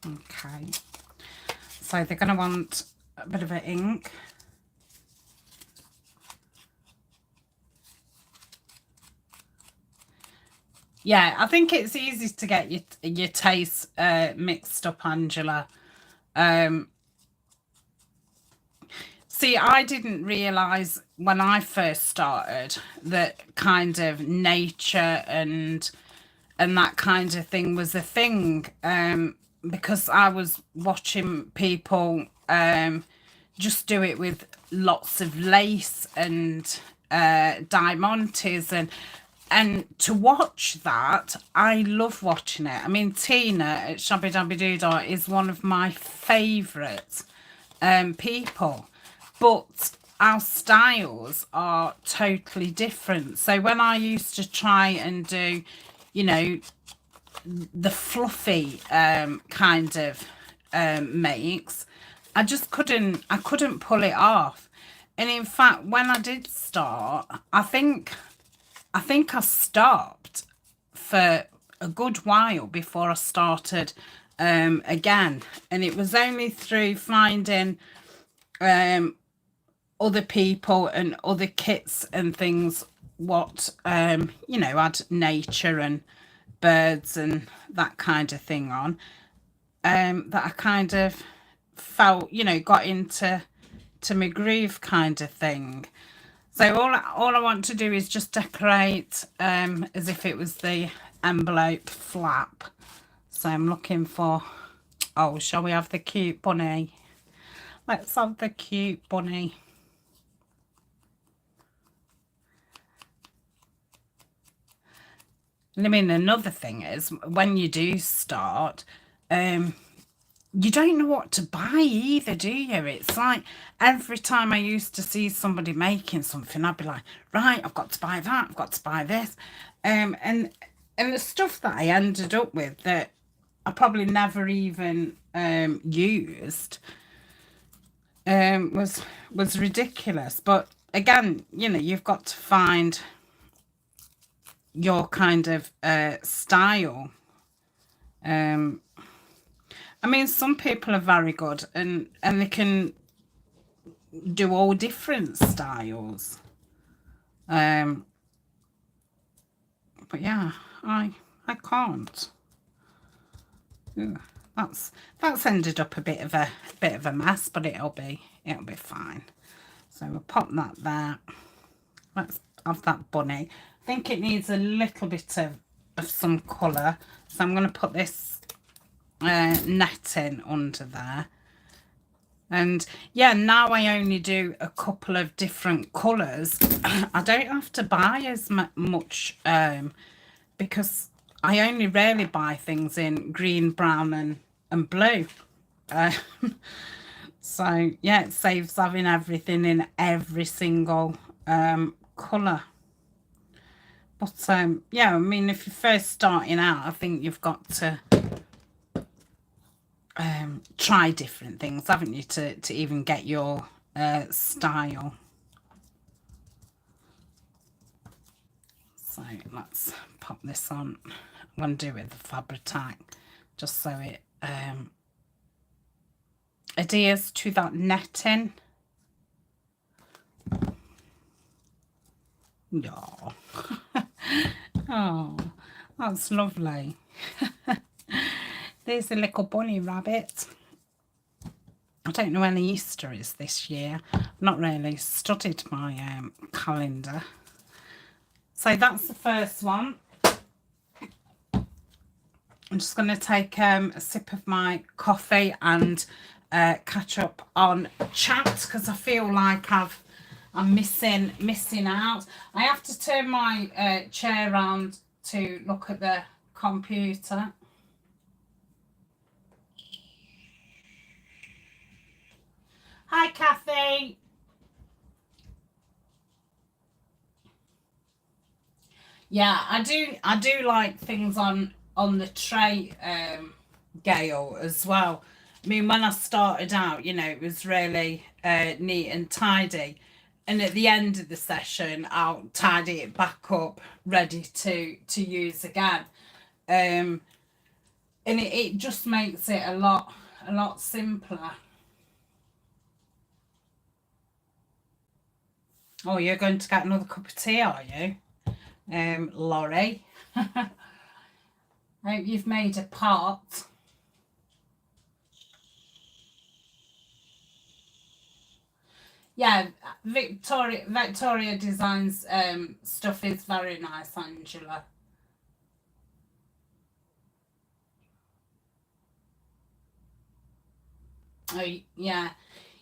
Okay, so they're going to want a bit of an ink. Yeah, I think it's easy to get your tastes mixed up, Angela. See, I didn't realise when I first started that kind of nature and that kind of thing was a thing, because I was watching people just do it with lots of lace and diamantes, and to watch that, I love watching it. I mean, Tina at Shabby Dabby Doodah is one of my favourite people, but our styles are totally different. So when I used to try and do, you know, the fluffy kind of makes, I just couldn't pull it off. And in fact, when I did start, I think I stopped for a good while before I started again. And it was only through finding other people and other kits and things what, you know, had nature and birds and that kind of thing on, that I kind of felt, you know, got into my groove kind of thing. So all I want to do is just decorate as if it was the envelope flap. So I'm looking for, oh, shall we have the cute bunny? Let's have the cute bunny. And I mean, another thing is, when you do start, you don't know what to buy either, do you? It's like every time I used to see somebody making something, I'd be like, right, I've got to buy that, I've got to buy this. And the stuff that I ended up with that I probably never even used was ridiculous. But again, you know, you've got to find your kind of style. I mean, some people are very good and they can do all different styles. But yeah, I can't. Ooh, that's ended up a bit of a mess, but it'll be fine. So we'll pop that there. Let's have that bunny. I think it needs a little bit of some colour, so I'm going to put this netting under there. And yeah, now I only do a couple of different colours. I don't have to buy as much because I only really buy things in green, brown and blue. So yeah, it saves having everything in every single colour. But yeah, I mean, if you're first starting out, I think you've got to try different things, haven't you, to even get your style. So let's pop this on. I'm going to do it with the Fabri-Tac just so it adheres to that netting. Yeah. Oh, that's lovely. There's a little bunny rabbit. I don't know when Easter is this year. I've not really studied my calendar. So that's the first one. I'm just going to take a sip of my coffee and catch up on chat because I feel like I'm missing out. I have to turn my chair around to look at the computer. Hi, Kathy. Yeah, I do like things on the tray Gale as well. I mean, when I started out, you know, it was really neat and tidy. And at the end of the session, I'll tidy it back up, ready to use again. And it just makes it a lot simpler. Oh, you're going to get another cup of tea, are you? Laurie. I hope you've made a pot. Yeah, Victoria Designs stuff is very nice, Angela. Oh, yeah.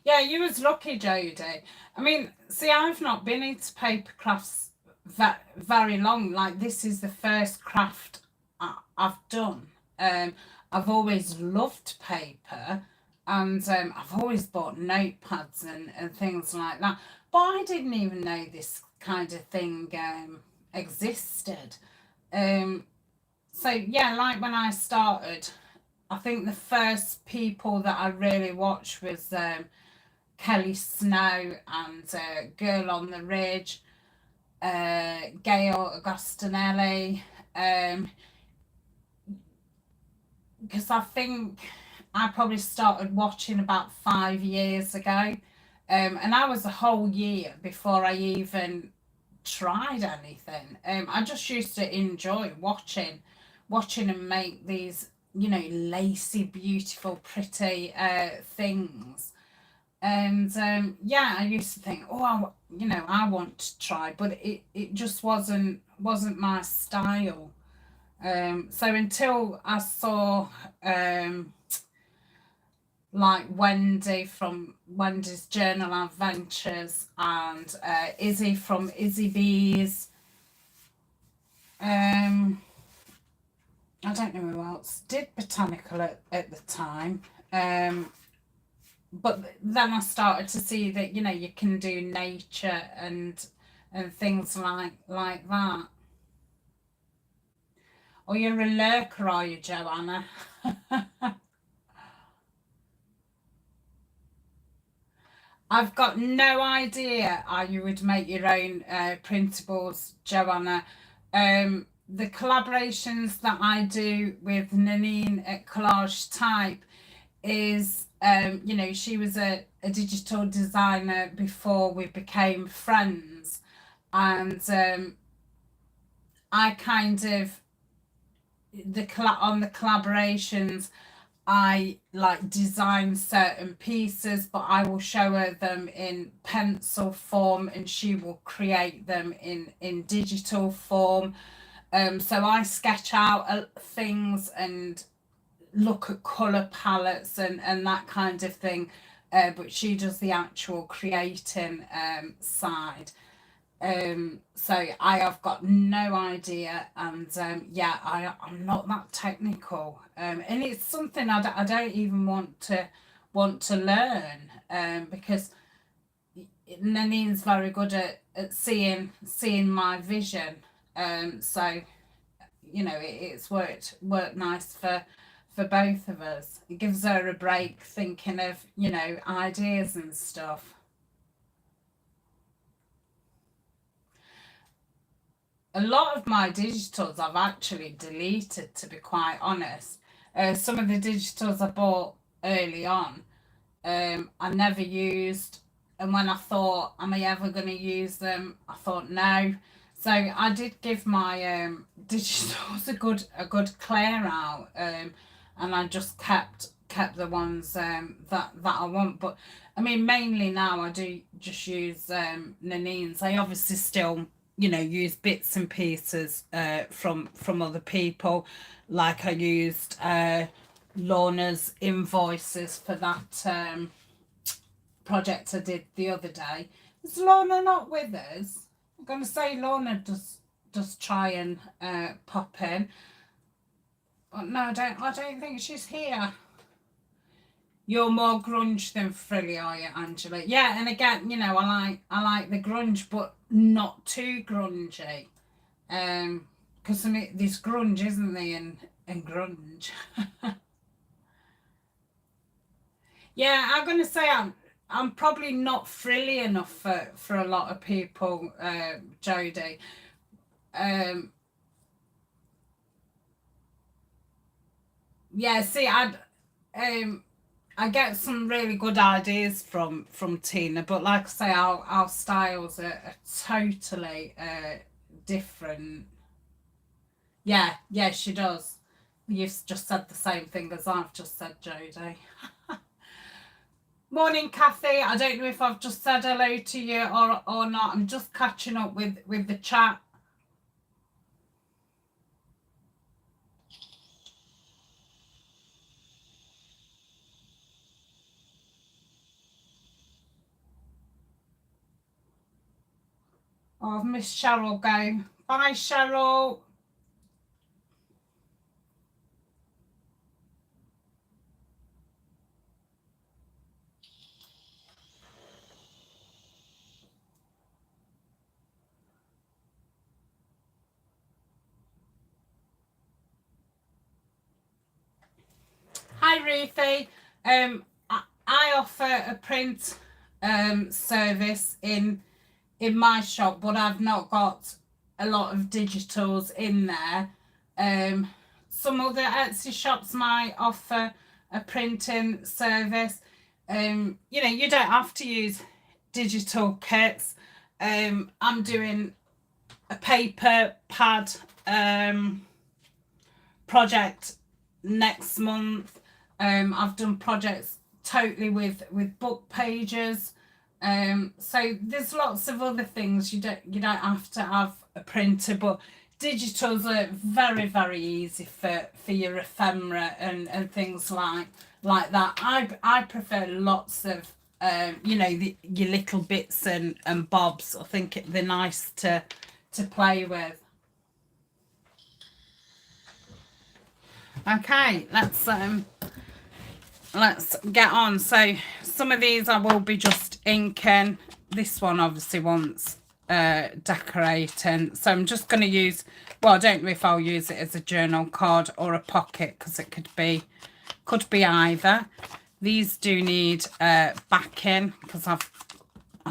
Yeah, you was lucky, Jodie. I mean, see, I've not been into paper crafts very long. Like, this is the first craft I've done. I've always loved paper, and I've always bought notepads and things like that. But I didn't even know this kind of thing existed. Um, so, yeah, like when I started, I think the first people that I really watched was Kelly Snow and Girl on the Ridge, Gail Agostinelli, because I think I probably started watching about 5 years ago, and I was a whole year before I even tried anything. I just used to enjoy watching them make these, you know, lacy, beautiful, pretty things. And yeah, I used to think, oh, you know, I want to try, but it just wasn't my style. So until I saw like Wendy from Wendy's Journal Adventures and Izzy from Izzy Bees. I don't know who else did botanical at the time. But then I started to see that, you know, you can do nature and things like that. Oh, you're a lurker, are you, Joanna? I've got no idea how you would make your own printables, Joanna. The collaborations that I do with Nanine at Collage Type is, you know, she was a digital designer before we became friends. And I kind of, on the collaborations, I like design certain pieces, but I will show her them in pencil form and she will create them in digital form. So I sketch out things and look at colour palettes and that kind of thing, but she does the actual creating side. So I have got no idea, and yeah, I'm not that technical, and it's something I don't even want want to learn, because Nanine's very good at seeing my vision. So you know, it's worked nice for both of us. It gives her a break thinking of, you know, ideas and stuff. A lot of my digitals I've actually deleted, to be quite honest. Some of the digitals I bought early on, I never used, and when I thought, am I ever going to use them, I thought no. So I did give my digitals a good clear out, and I just kept the ones that I want. But I mean, mainly now I do just use Nanine's. I obviously still, you know, use bits and pieces from other people, like I used Lorna's invoices for that project I did the other day. Is Lorna not with us? I'm going to say Lorna does try and pop in, but no, I don't think she's here. You're more grunge than frilly, are you, Angela? Yeah, and again, you know, I like the grunge, but not too grungy. Because I mean, there's grunge, isn't there, and grunge. Yeah, I'm gonna say I'm probably not frilly enough for a lot of people, Jodie. Yeah, see, I get some really good ideas from Tina, but like I say, our styles are totally different. Yeah, yeah, she does. You've just said the same thing as I've just said, Jodie. Morning, Kathy. I don't know if I've just said hello to you or not. I'm just catching up with the chat. Oh, I've missed Cheryl go. Bye, Cheryl. Hi, Ruthie. I offer a print service in my shop, but I've not got a lot of digitals in there. Some other Etsy shops might offer a printing service. You know, you don't have to use digital kits. I'm doing a paper pad project next month. I've done projects totally with book pages. So there's lots of other things. You don't have to have a printer, but digitals are very easy for your ephemera and things like that. I prefer lots of you know, your little bits and bobs. I think they're nice to play with. Okay, let's get on. So some of these I will be just inking. This one obviously wants decorating, so I'm just going to use, well, I don't know if I'll use it as a journal card or a pocket, because it could be either. These do need backing, because I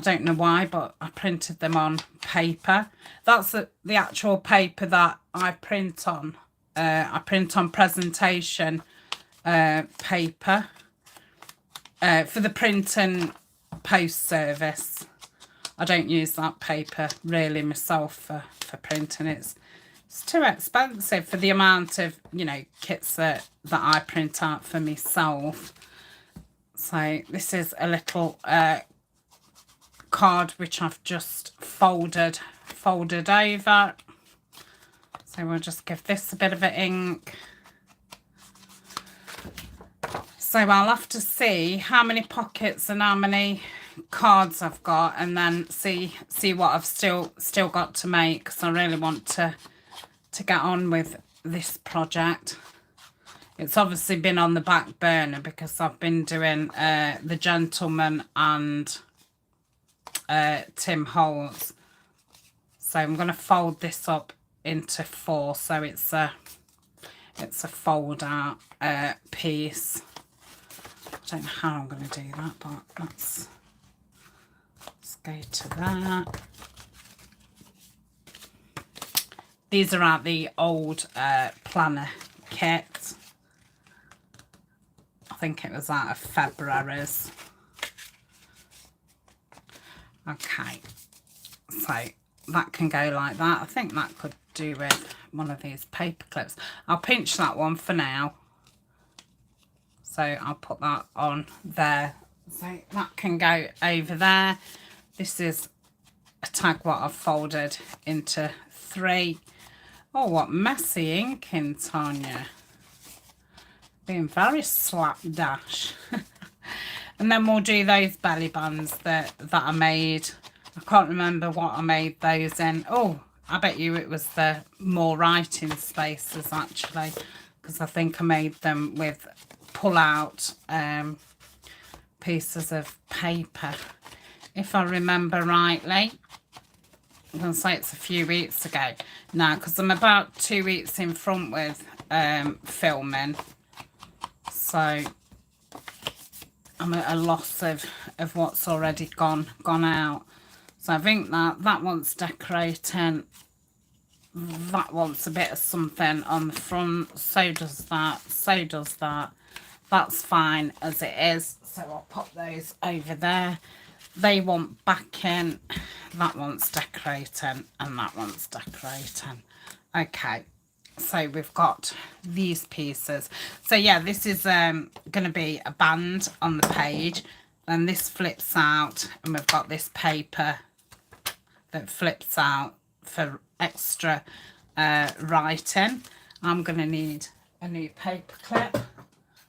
don't know why, but I printed them on paper. That's the actual paper that I print on. I print on presentation paper for the print and post service. I don't use that paper really myself for printing. It's too expensive for the amount of, you know, kits that I print out for myself. So this is a little card which I've just folded over. So we'll just give this a bit of an ink. So I'll have to see how many pockets and how many cards I've got, and then see what I've still got to make, because I really want to get on with this project. It's obviously been on the back burner because I've been doing The Gentleman and Tim Holtz. So I'm going to fold this up into 4, so it's a fold out piece. I don't know how I'm going to do that, but let's go to that. These are out the old planner kit. I think it was out of February's. Okay, so that can go like that. I think that could do with one of these paper clips. I'll pinch that one for now. So I'll put that on there. So that can go over there. This is a tag what I've folded into 3. Oh, what messy ink in Tania. Being very slapdash. And then we'll do those belly bands that I made. I can't remember what I made those in. Oh, I bet you it was the more writing spaces actually, because I think I made them with pull out pieces of paper, if I remember rightly. I'm going to say it's a few weeks ago now, because I'm about 2 weeks in front with filming, so I'm at a loss of what's already gone out. So I think that one's decorating, that wants a bit of something on the front, so does that, so does that. That's fine as it is, so I'll pop those over there. They want backing, that one's decorating, and that one's decorating. Okay, so we've got these pieces. So yeah, this is going to be a band on the page, and this flips out, and we've got this paper that flips out for extra writing. I'm going to need a new paper clip.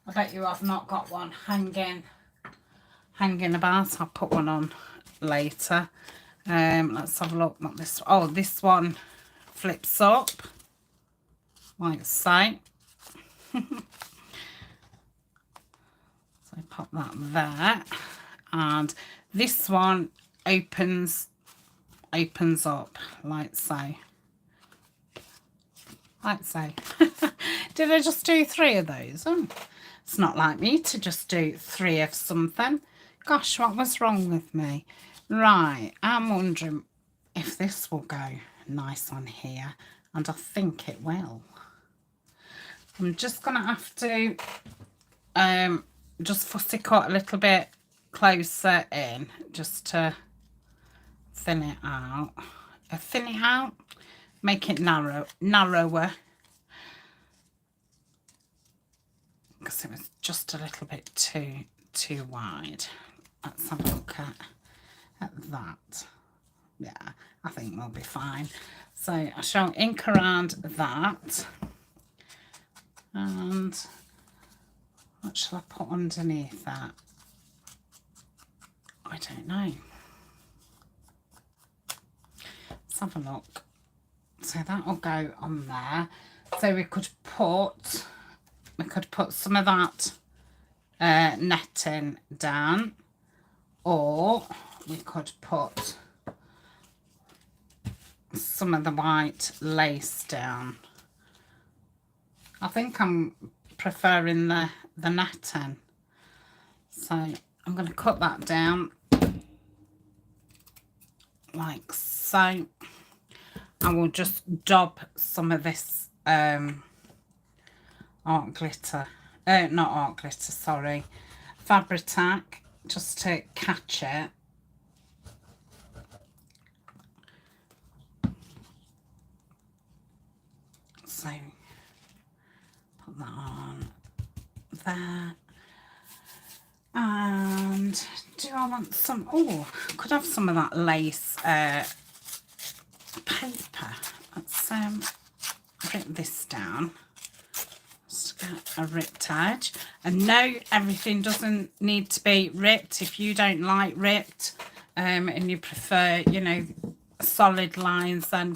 I bet you I've not got one hanging about. I'll put one on later. Let's have a look. Not this. Oh, this one flips up like so. So pop that there, and this one opens up like so. Like so. Did I just do 3 of those? Oh, it's not like me to just do 3 of something. Gosh, what was wrong with me? Right, I'm wondering if this will go nice on here, and I think it will. I'm just going to have to just fussy cut a little bit closer in, just to thin it out. Make it narrower. Because it was just a little bit too wide. Let's have a look at that. Yeah, I think we'll be fine. So I shall ink around that. And what shall I put underneath that? I don't know. Let's have a look. So that will go on there. So we could put some of that netting down, or we could put some of the white lace down. I think I'm preferring the netting, so I'm going to cut that down like so. I will just dab some of this art glitter, not art glitter, sorry, Fabri-Tac, just to catch it. So put that on there. And do I want some, oh, I could have some of that lace paper. Let's rip this down. Just get a ripped edge. And no, everything doesn't need to be ripped. If you don't like ripped and you prefer, you know, solid lines, then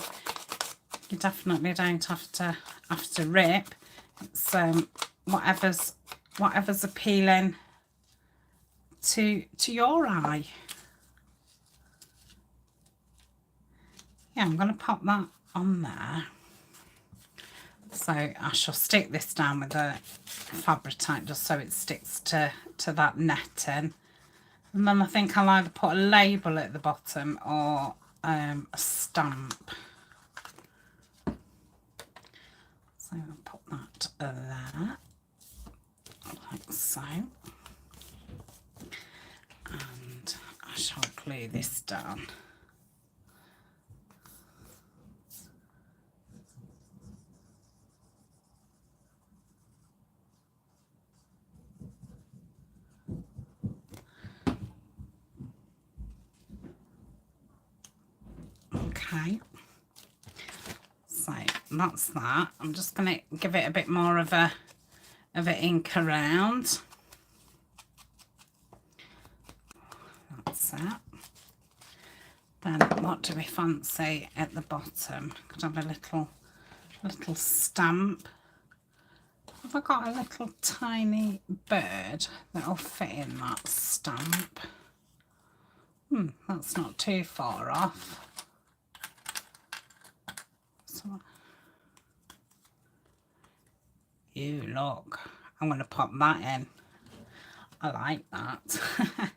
you definitely don't have to rip. It's whatever's appealing to your eye. Yeah, I'm going to pop that on there. So I shall stick this down with a Fabri-Tac just so it sticks to that netting. And then I think I'll either put a label at the bottom or a stamp. So I'll put that there, like so. And I shall glue this down. Okay, so that's that. I'm just going to give it a bit more of a ink around. That's it. Then what do we fancy at the bottom? Could have a little stamp. Have I got a little tiny bird that'll fit in that stamp? That's not too far off. So, you look, I'm going to pop that in. I like that.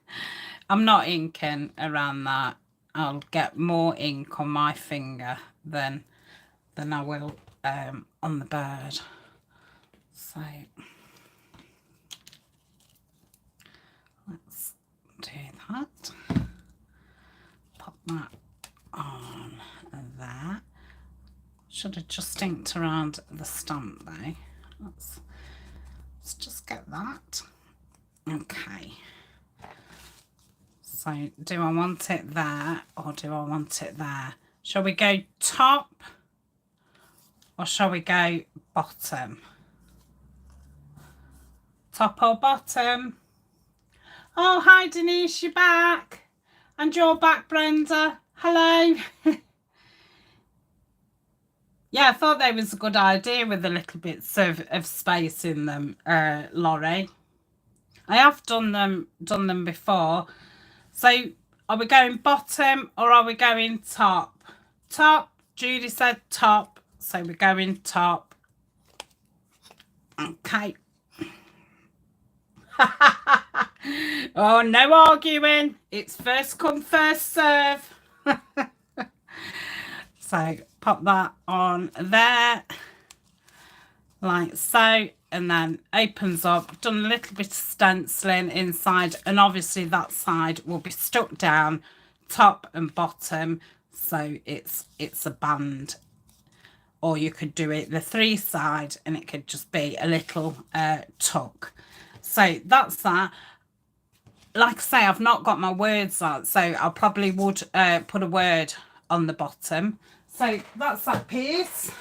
I'm not inking around that. I'll get more ink on my finger than I will on the bird. So let's do that. Pop that on there. Should have just inked around the stamp though. Let's just get that. Okay. So do I want it there or do I want it there? Shall we go top or shall we go bottom? Top or bottom? Oh, hi Denise, you're back. And you're back, Brenda. Hello. Yeah, I thought that was a good idea with the little bits of space in them, Laurie. I have done them before. So are we going bottom or are we going top? Top. Judy said top. So we're going top. Okay. Oh, no arguing. It's first come, first serve. So pop that on there like so, and then opens up. Done a little bit of stenciling inside, and obviously that side will be stuck down top and bottom, so it's a band. Or you could do it the three side and it could just be a little tuck. So that's that. Like I say, I've not got my words out, so I probably would put a word on the bottom. So that's that piece.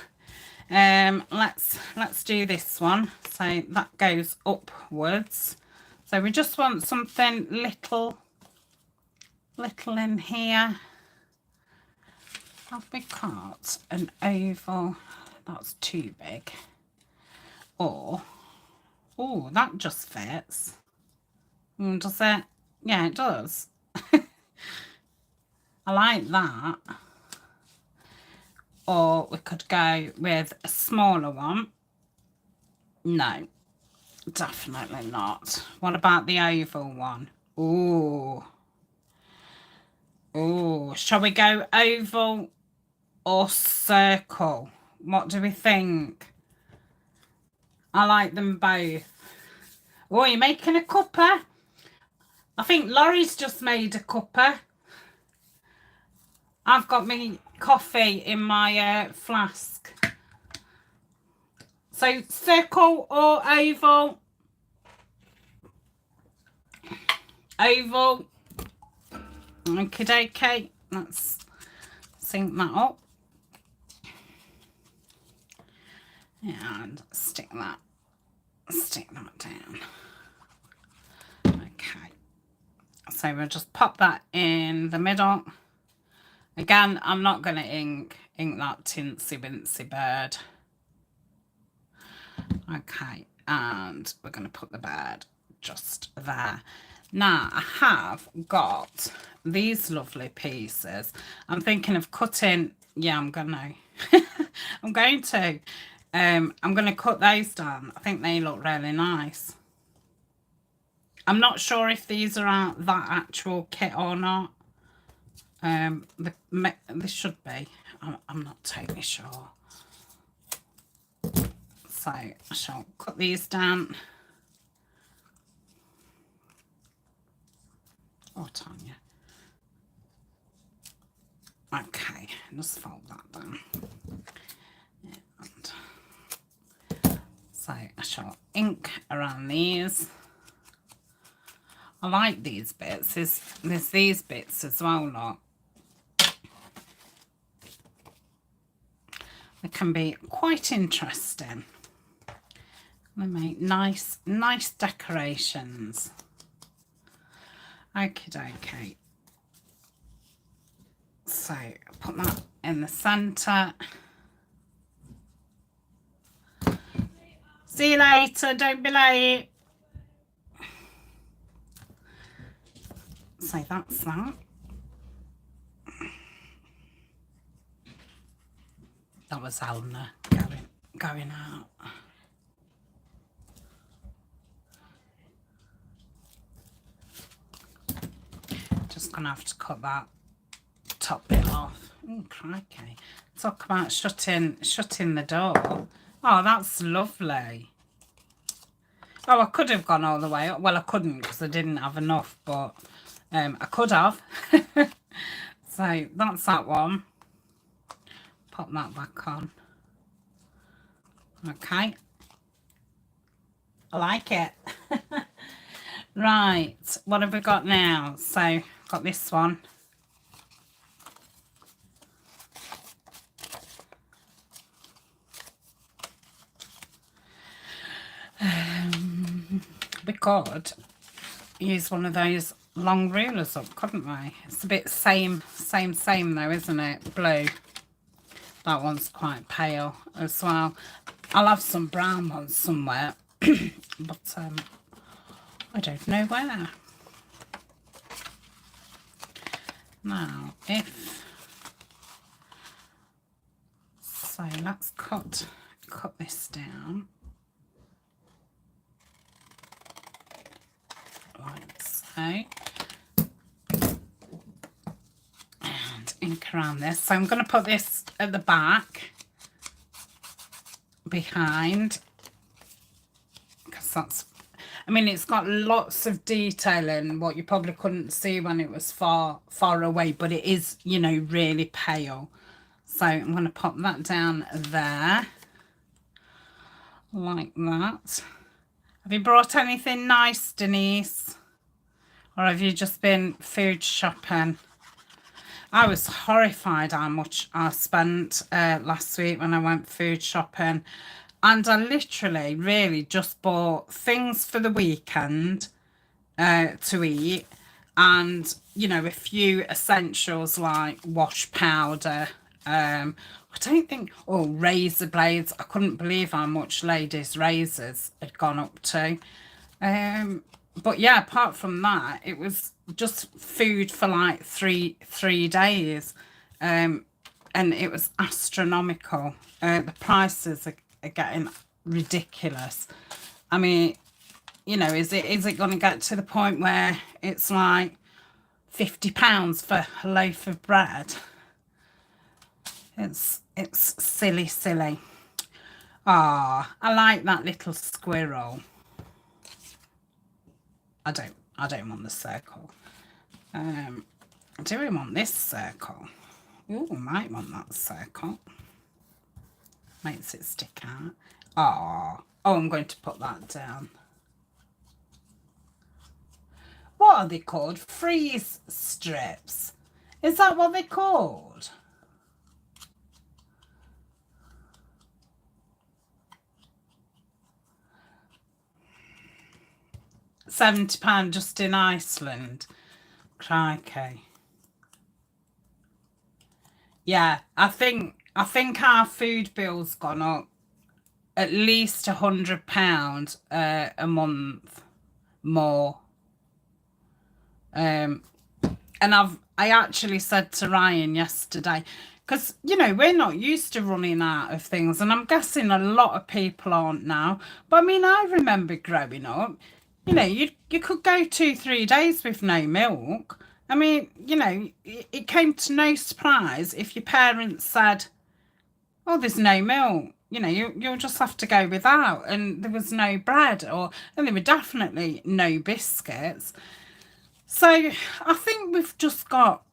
Let's do this one. So that goes upwards. So we just want something little in here. Have we got an oval? That's too big. Or, oh, that just fits. Does it? Yeah, it does. I like that. Or we could go with a smaller one. No, definitely not. What about the oval one? Ooh. Ooh, shall we go oval or circle? What do we think? I like them both. Oh, you're making a cuppa? I think Laurie's just made a cuppa. I've got me coffee in my flask. So circle or oval? Oval. Okay, let's sync that up. And stick that down. Okay. So we'll just pop that in the middle. Again, I'm not going to ink that tinsy wincy bird. Okay, and we're going to put the bed just there. Now I have got these lovely pieces. I'm thinking of cutting, yeah, I'm going to I'm going to cut those down. I think they look really nice. I'm not sure if these are that actual kit or not. This should be. I'm not totally sure. So I shall cut these down. Oh, Tanya. Okay, just fold that down. And so I shall ink around these. I like these bits. There's these bits as well, look. They can be quite interesting. They make nice decorations. Okie dokie. So put that in the centre. See you later, don't be late. So that's that. That was Elna going out. Just gonna have to cut that top bit off. Oh, crikey. Talk about shutting the door. Oh, that's lovely. Oh, I could have gone all the way up. Well, I couldn't because I didn't have enough, but I could have. So that's that one. Pop that back on. Okay. I like it. Right, what have we got now? So, got this one. We could use one of those long rulers up, couldn't we? It's a bit same though, isn't it? Blue. That one's quite pale as well. I'll have some brown ones somewhere, but I don't know where. Now, so let's cut this down. Like so. And ink around this. So I'm going to put this at the back behind, because that's, I mean, it's got lots of detail in what you probably couldn't see when it was far away, but it is, you know, really pale. So I'm going to pop that down there like that. Have you brought anything nice, Denise? Or have you just been food shopping? I was horrified how much I spent last week when I went food shopping. And I literally really just bought things for the weekend to eat. And, you know, a few essentials like wash powder. I don't think, oh, razor blades. I couldn't believe how much ladies' razors had gone up to. But yeah, apart from that, it was just food for like three days. And it was astronomical. The prices are getting ridiculous. I mean, you know, is it going to get to the point where it's like £50 for a loaf of bread? It's silly. Ah, I like that little squirrel. I don't want the circle. Do we want this circle? Oh, I might want that circle. Makes it stick out. Oh, I'm going to put that down. What are they called? Freeze strips. Is that what they're called? £70 just in Iceland. Crikey. Yeah, I think our food bill's gone up at least £100 a month more. And I actually said to Ryan yesterday, because, you know, we're not used to running out of things, and I'm guessing a lot of people aren't now. But I mean, I remember growing up, you know, you could go 2-3 days with no milk. I mean, you know, it came to no surprise if your parents said, oh, there's no milk. You know, you'll just have to go without. And there was no bread, and there were definitely no biscuits. So I think we've just got,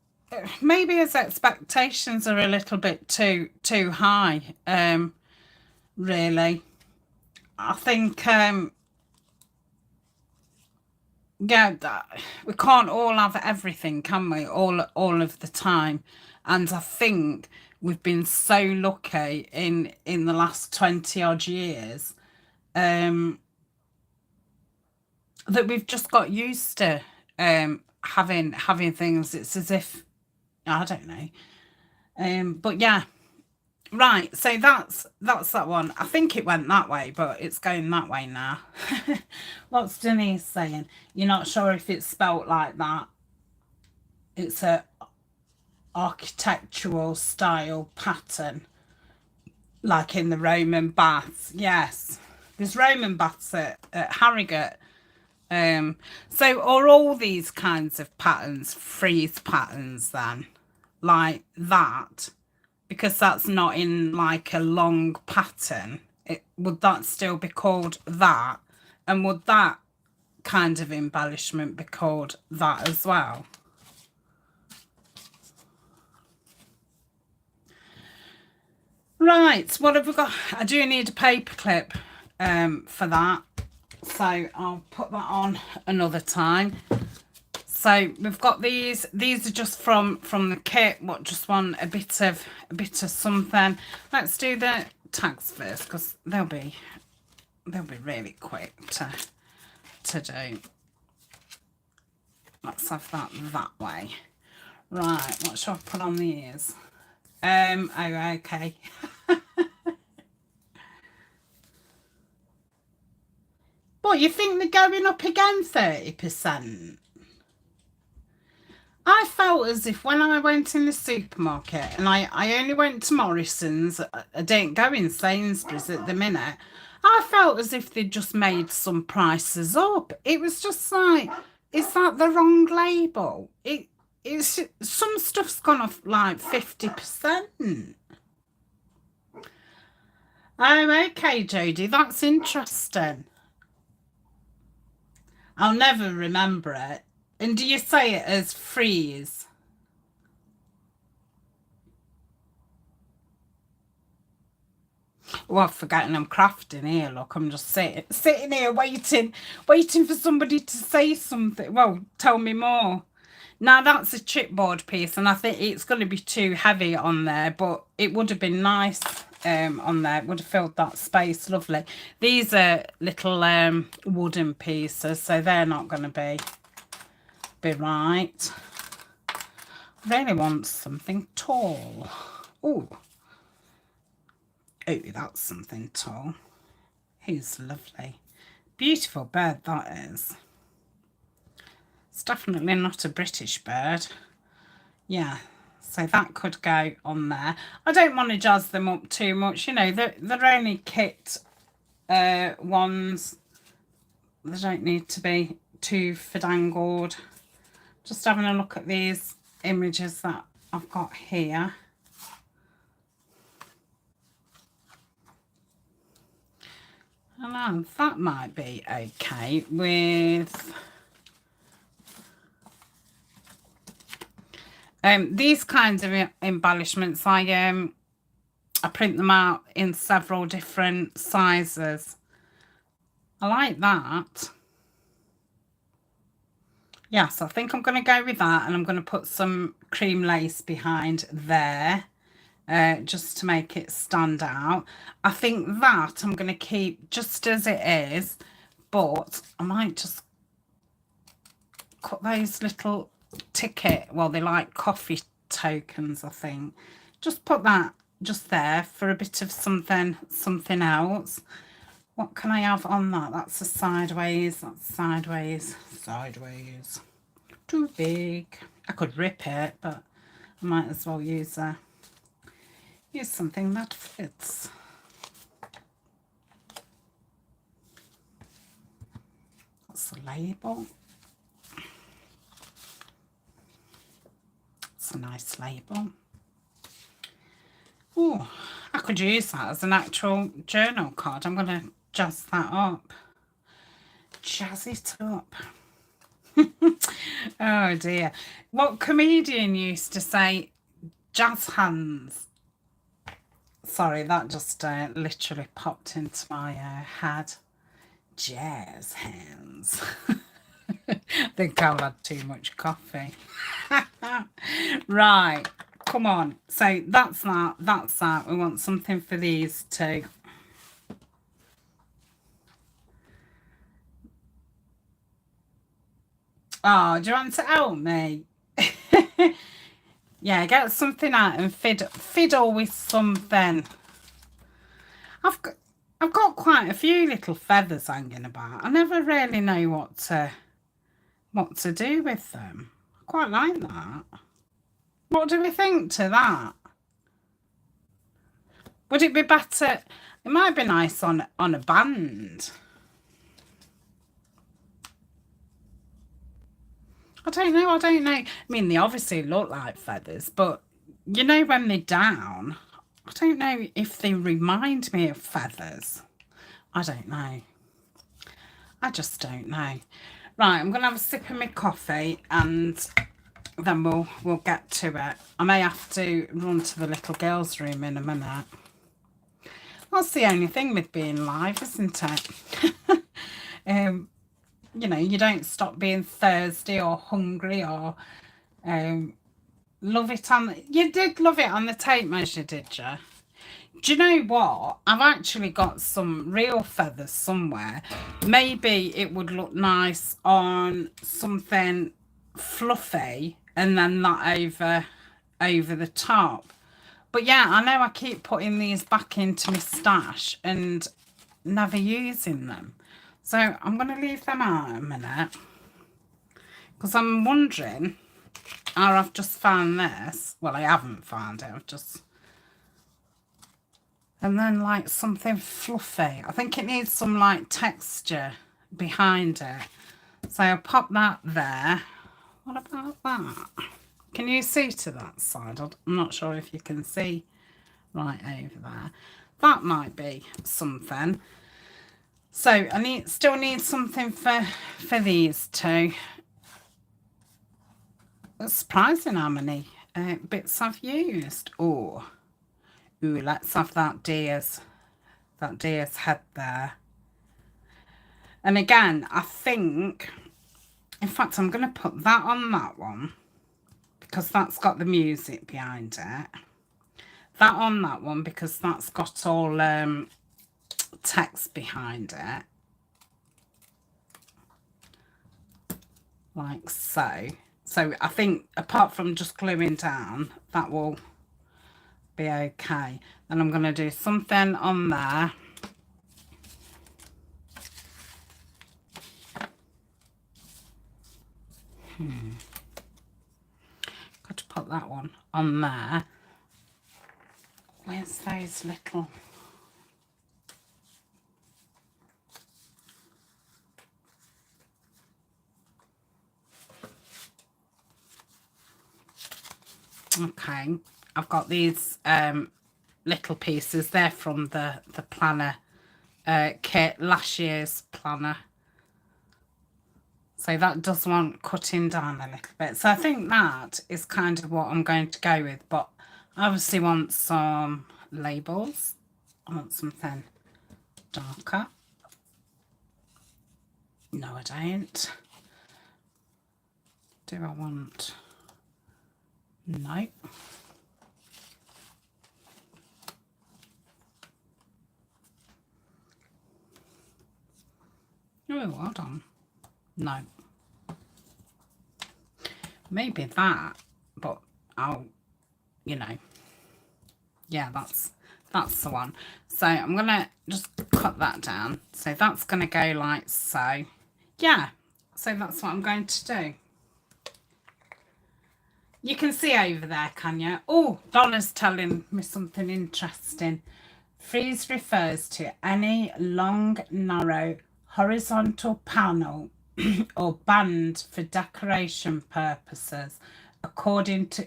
maybe his expectations are a little bit too high. Really, I think yeah, we can't all have everything, can we? All of the time. And I think we've been so lucky in the last 20 odd years that we've just got used to having things. It's as if, I don't know. But yeah, right. So that's that one. I think it went that way, but it's going that way now. What's Denise saying? You're not sure if it's spelt like that. It's a architectural style pattern, like in the Roman baths. Yes, there's Roman baths at Harrogate. So are all these kinds of patterns frieze patterns then, like that? Because that's not in like a long pattern. Would that still be called that? And would that kind of embellishment be called that as well? Right, what have we got? I do need a paper clip for that. So I'll put that on another time. So we've got these. These are just from the kit. What, just want a bit of something. Let's do the tags first, because they'll be really quick to do. Let's have that way. Right, what shall I put on the ears? Oh, okay. What, you think they're going up again 30%? I felt as if when I went in the supermarket, and I only went to Morrison's, I didn't go in Sainsbury's at the minute, I felt as if they'd just made some prices up. It was just like, is that the wrong label? It's some stuff's gone off like 50%. Oh, okay, Jodie, that's interesting. I'll never remember it. And do you say it as freeze? Oh, I've forgotten I'm crafting here. Look, I'm just sitting here waiting for somebody to say something. Well, tell me more. Now, that's a chipboard piece, and I think it's going to be too heavy on there, but it would have been nice on there. It would have filled that space lovely. These are little wooden pieces, so they're not going to be right. Really want something tall. Oh, that's something tall. He's lovely. Beautiful bird that is. It's definitely not a British bird. Yeah, so that could go on there. I don't want to jazz them up too much. You know, they're only kit ones. They don't need to be too fadangled. Just having a look at these images that I've got here. And that might be okay with these kinds of embellishments. I print them out in several different sizes. I like that. Yes, I think I'm going to go with that, and I'm going to put some cream lace behind there just to make it stand out. I think that I'm going to keep just as it is, but I might just cut those little ticket, well, they're like coffee tokens, I think. Just put that just there for a bit of something else. What can I have on that? That's a sideways. That's sideways. Sideways. Too big. I could rip it, but I might as well use something that fits. That's the label. It's a nice label. Oh, I could use that as an actual journal card. I'm going to jazz that up. Jazz it up. Oh dear. What comedian used to say, jazz hands? Sorry, that just literally popped into my head. Jazz hands. I think I've had too much coffee. Right, come on. So that's that. That's that. We want something for these two. Oh, do you want to help me? Yeah, get something out and fiddle with something. I've got quite a few little feathers hanging about. I never really know what to do with them. I quite like that. What do we think to that? Would it be better? It might be nice on a band. I don't know. I mean, they obviously look like feathers, but you know when they're down, I don't know if they remind me of feathers. I don't know. I just don't know. Right, I'm going to have a sip of my coffee and then we'll get to it. I may have to run to the little girls' room in a minute. That's the only thing with being live, isn't it? You know, you don't stop being thirsty or hungry or love it on... You did love it on the tape measure, did you? Do you know what? I've actually got some real feathers somewhere. Maybe it would look nice on something fluffy and then that over the top. But yeah, I know I keep putting these back into my stash and never using them. So I'm going to leave them out a minute because I'm wondering, or I've just found this. Well, I haven't found it. I've just... And then like something fluffy. I think it needs some like texture behind it. So I'll pop that there. What about that? Can you see to that side? I'm not sure if you can see right over there. That might be something. So I still need something for these two. It's surprising how many bits I've used. Ooh, let's have that deer's head there. And again, I think, in fact, I'm going to put that on that one because that's got the music behind it. That on that one because that's got all text behind it. Like so. So I think apart from just gluing down, that will be okay. Then I'm going to do something on there. Got to put that one on there. Where's those little... Okay, I've got these little pieces. They're from the planner kit, last year's planner. So that does want cutting down a little bit. So I think that is kind of what I'm going to go with. But I obviously want some labels. I want something darker. No, I don't. Do I want... No. Oh, hold on. No. Maybe that, but I'll, you know, Yeah, that's the one. So I'm gonna just cut that down. So that's gonna go like so. Yeah, so that's what I'm going to do. You can see over there, can you? Oh, Donna's telling me something interesting. Frieze refers to any long, narrow, horizontal panel or band for decoration purposes, according to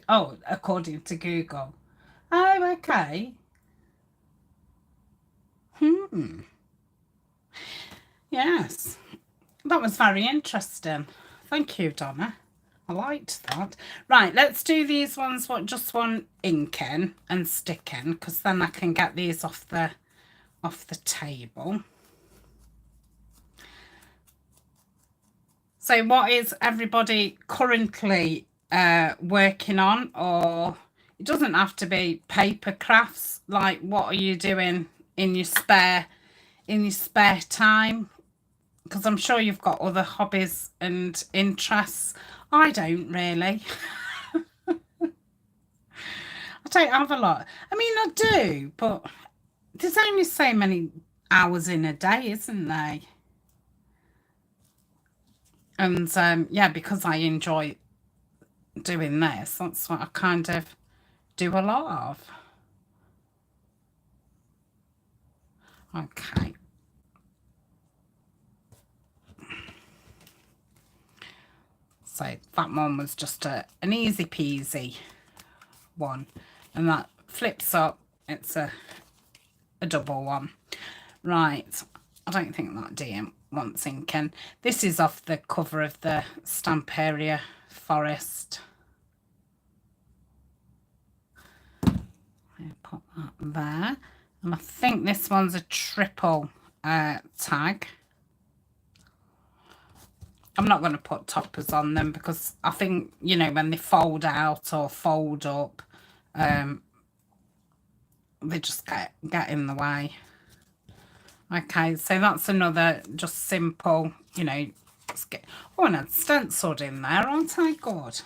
Google. Oh, okay. Yes, that was very interesting. Thank you, Donna. I liked that. Right, let's do these ones. What just one inking and sticking, because then I can get these off the table. So, what is everybody currently working on? Or it doesn't have to be paper crafts. Like, what are you doing in your spare time? Because I'm sure you've got other hobbies and interests. I don't really. I don't have a lot. I mean, I do, but there's only so many hours in a day, isn't there? And yeah, because I enjoy doing this, that's what I kind of do a lot of. Okay. So that one was just an easy peasy one. And that flips up. It's a double one. Right. I don't think that DM wants inking. This is off the cover of the Stamp Area Forest. I'll put that there. And I think this one's a triple tag. I'm not going to put toppers on them because I think, you know, when they fold out or fold up, they just get in the way. Okay, so that's another just simple, you know, let's get, oh, and it's stenciled in there, aren't I? Good.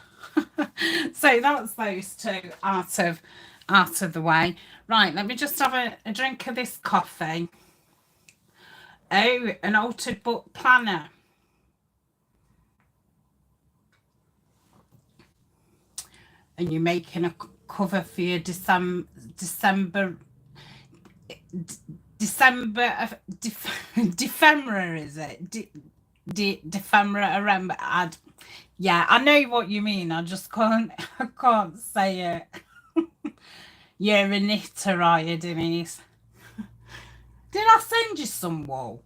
So that's those two out of the way. Right, let me just have a drink of this coffee. Oh, an altered book planner. And you're making a cover for your Ephemera, is it? Ephemera. Yeah, I know what you mean. I just can't. I can't say it. You're a knitter, are you, Denise? Did I send you some wool?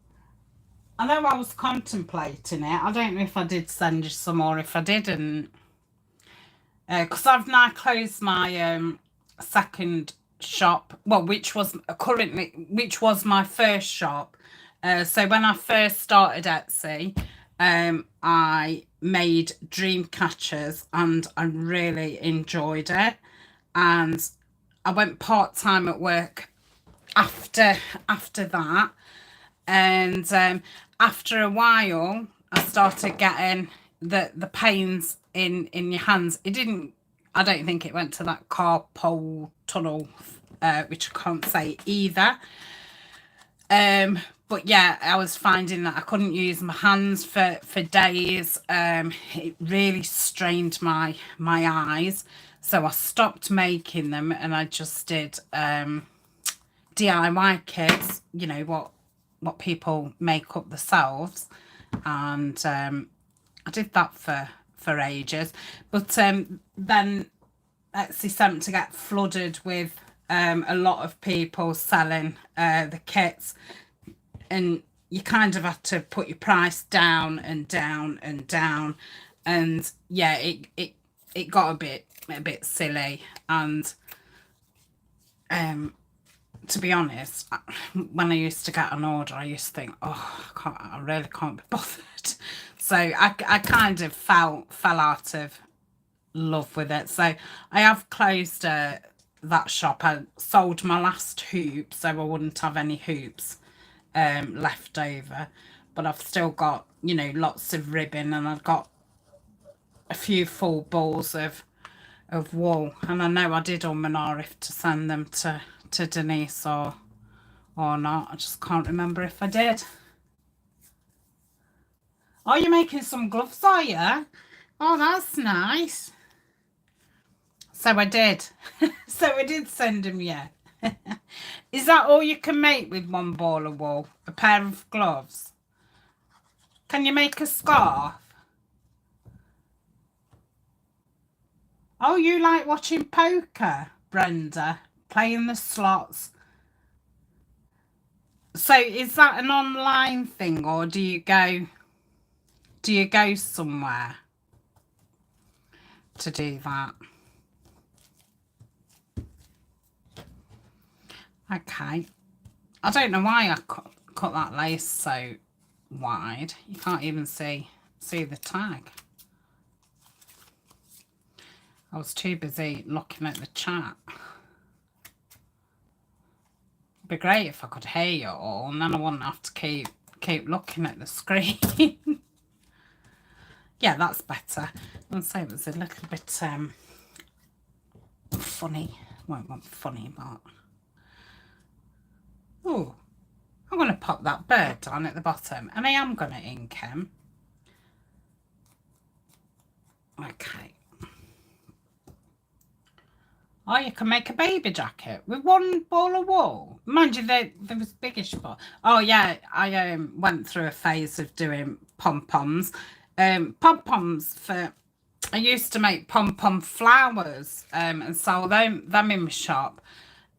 I know I was contemplating it. I don't know if I did send you some or if I didn't. Because I've now closed my second shop, well, which was my first shop. So when I first started Etsy, I made dream catchers and I really enjoyed it. And I went part-time at work after that. And after a while, I started getting the pains in your hands. I don't think it went to that carpal tunnel, which I can't say either. But yeah, I was finding that I couldn't use my hands for days. It really strained my eyes, so I stopped making them and I just did DIY kits, you know, what people make up themselves. And I did that for ages, but then Etsy seemed to get flooded with a lot of people selling the kits, and you kind of had to put your price down and down and down, and yeah, it got a bit silly. And to be honest, when I used to get an order, I used to think, oh, I really can't be bothered. So I kind of fell out of love with it. So I have closed that shop. I sold my last hoop, so I wouldn't have any hoops left over. But I've still got, you know, lots of ribbon, and I've got a few full balls of of wool, and I know I did on if to send them to Denise or not. I just can't remember if I did. Oh, you're making some gloves, are you? Oh, that's nice. So I did. So I did send them, yeah. Is that all you can make with one ball of wool? A pair of gloves? Can you make a scarf? Oh, you like watching poker, Brenda? Playing the slots. So is that an online thing, or do you go somewhere to do that? Okay. I don't know why I cut that lace so wide. You can't even see the tag. I was too busy looking at the chat. It'd be great if I could hear you all, and then I wouldn't have to keep looking at the screen. Yeah, that's better. I'd say it was a little bit funny. Well, it wasn't funny, but oh, I'm going to pop that bird down at the bottom, and I am going to ink him. Okay. Oh, you can make a baby jacket with one ball of wool. Mind you, there was biggish ball. Oh yeah, I went through a phase of doing pom-poms. Pom-poms for... I used to make pom-pom flowers and sell them in my shop.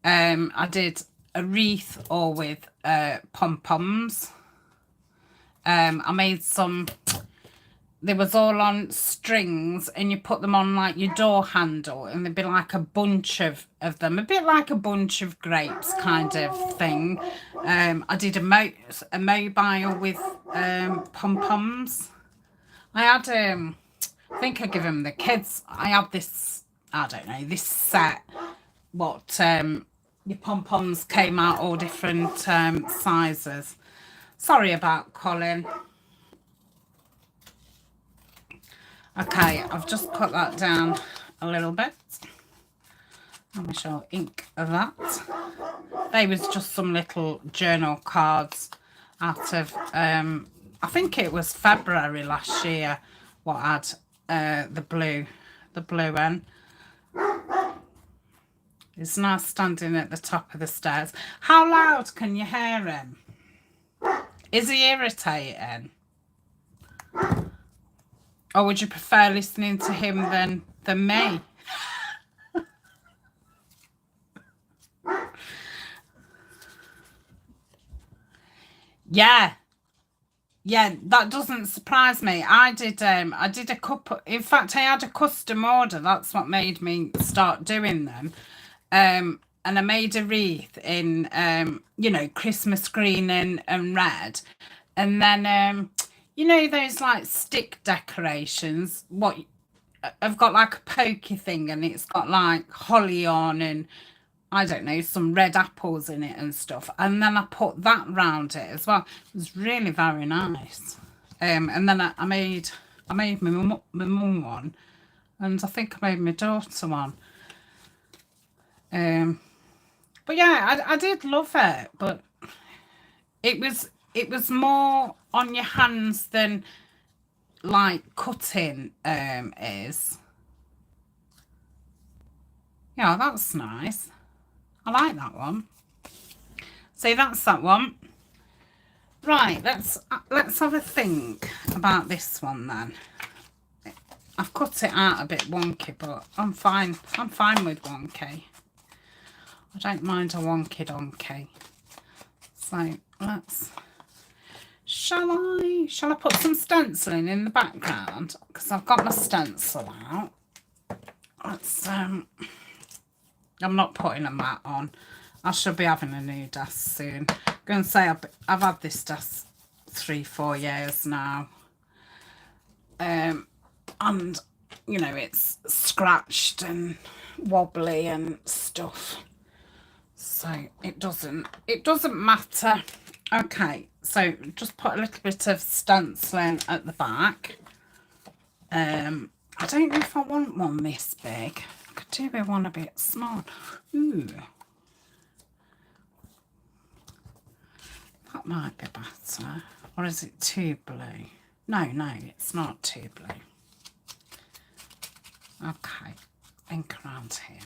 I did a wreath all with pom-poms. I made some... They was all on strings, and you put them on like your door handle, and there'd be like a bunch of them, a bit like a bunch of grapes kind of thing. I did a mobile with pom-poms. I had I think I give them the kids. I had this, I don't know, this set. What your pom-poms came out all different sizes. Sorry about Colin. Okay, I've just cut that down a little bit. And we shall ink that. They was just some little journal cards out of, I think it was February last year, what had the blue one. He's now standing at the top of the stairs. How loud can you hear him? Is he irritating? Or would you prefer listening to him than me? Yeah, that doesn't surprise me. I did a couple. In fact, I had a custom order. That's what made me start doing them. And I made a wreath in you know, Christmas green and red, and then you know those like stick decorations, what I've got like a pokey thing, and it's got like holly on and I don't know, some red apples in it and stuff, and then I put that round it as well. It was really very nice. And then I made my mum one, and I think I made my daughter one. But yeah, I did love it, but it was more on your hands than like cutting is. Yeah, that's nice. I like that one. So that's that one. Right, let's have a think about this one then. I've cut it out a bit wonky, but I'm fine with wonky. I don't mind a wonky donkey. So let's... Shall I put some stenciling in the background? Because I've got my stencil out. Let's I'm not putting a mat on. I should be having a new desk soon. I'm going to say I've had this desk 3-4 years now. And you know, it's scratched and wobbly and stuff. So it doesn't matter. Okay, so just put a little bit of stenciling at the back. I don't know if I want one this big. Do we want a bit small? Ooh. That might be better. Or is it too blue? No, it's not too blue. Okay, ink around here.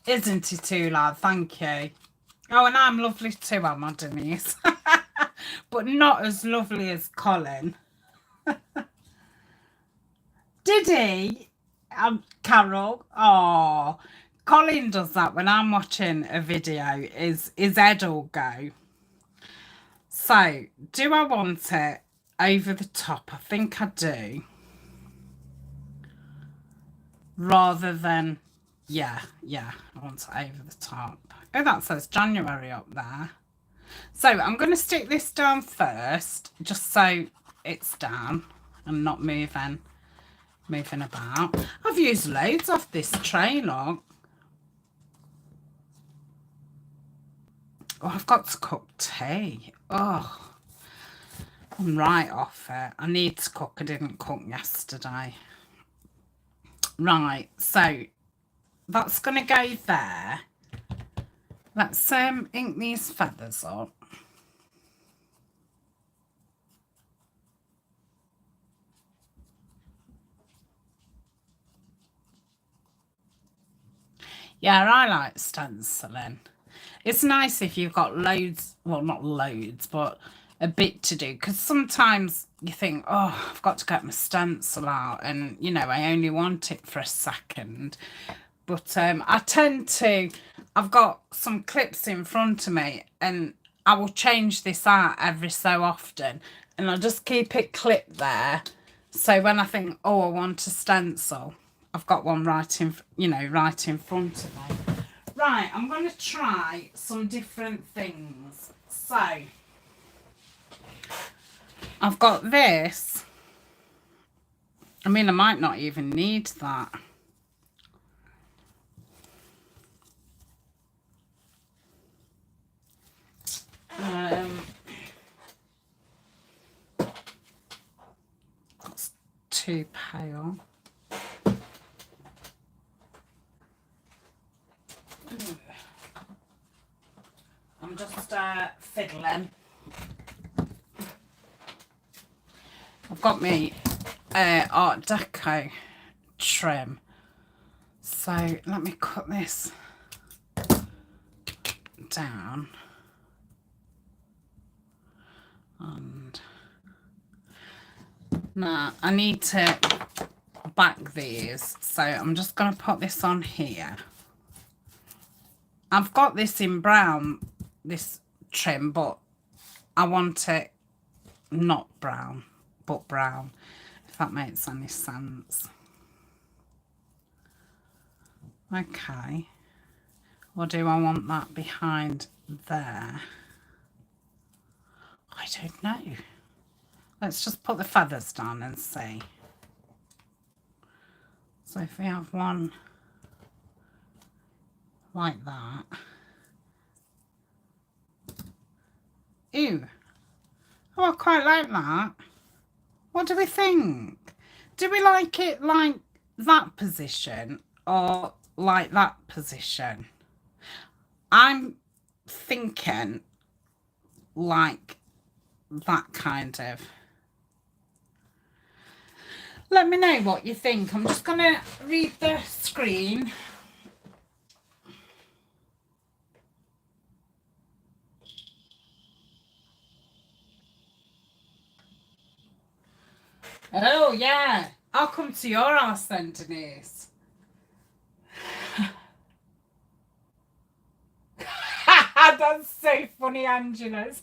Isn't it too loud? Thank you. Oh, and I'm lovely too, am I, Denise? But not as lovely as Colin. Did he? Carol? Oh, Colin does that when I'm watching a video. His head will go. So, do I want it over the top? I think I do. Rather than, yeah, I want it over the top. Oh, that says January up there. So, I'm going to stick this down first, just so it's down and not moving about. I've used loads off this tray, look. Oh, I've got to cook tea. Oh, I'm right off it. I need to cook. I didn't cook yesterday. Right, so that's going to go there. Let's ink these feathers up. Yeah, I like stenciling. It's nice if you've got loads, well, not loads, but a bit to do. Because sometimes you think, oh, I've got to get my stencil out. And, you know, I only want it for a second. But I tend to, I've got some clips in front of me. And I will change this out every so often. And I'll just keep it clipped there. So when I think, oh, I want a stencil, I've got one right in, you know, right in front of me. Right, I'm going to try some different things. So, I've got this. I mean, I might not even need that. That's too pale. I'm just fiddling. I've got me Art Deco trim. So let me cut this down. And now I need to back these. So I'm just going to put this on here. I've got this in brown, this trim, but I want it not brown, but brown, if that makes any sense. Okay. Or do I want that behind there? I don't know. Let's just put the feathers down and see. So if we have one like that. Ew. Oh, I quite like that. What do we think? Do we like it like that position or like that position? I'm thinking like that kind of. Let me know what you think. I'm just going to read the screen. Oh, yeah. I'll come to your house then, Denise. That's so funny, Angela's.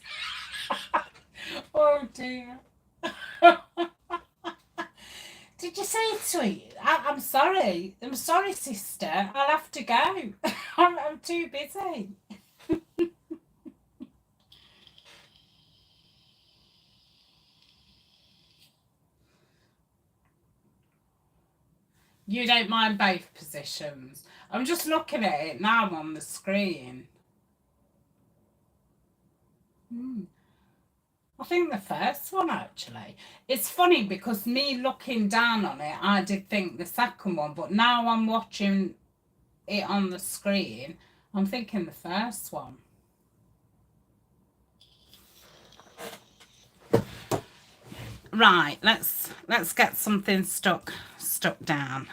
Oh, dear. Did you say sweet? I'm sorry. I'm sorry, sister. I'll have to go. I'm too busy. You don't mind both positions. I'm just looking at it now on the screen. I think the first one actually. It's funny because me looking down on it, I did think the second one, but now I'm watching it on the screen, I'm thinking the first one. Right, let's get something stuck down.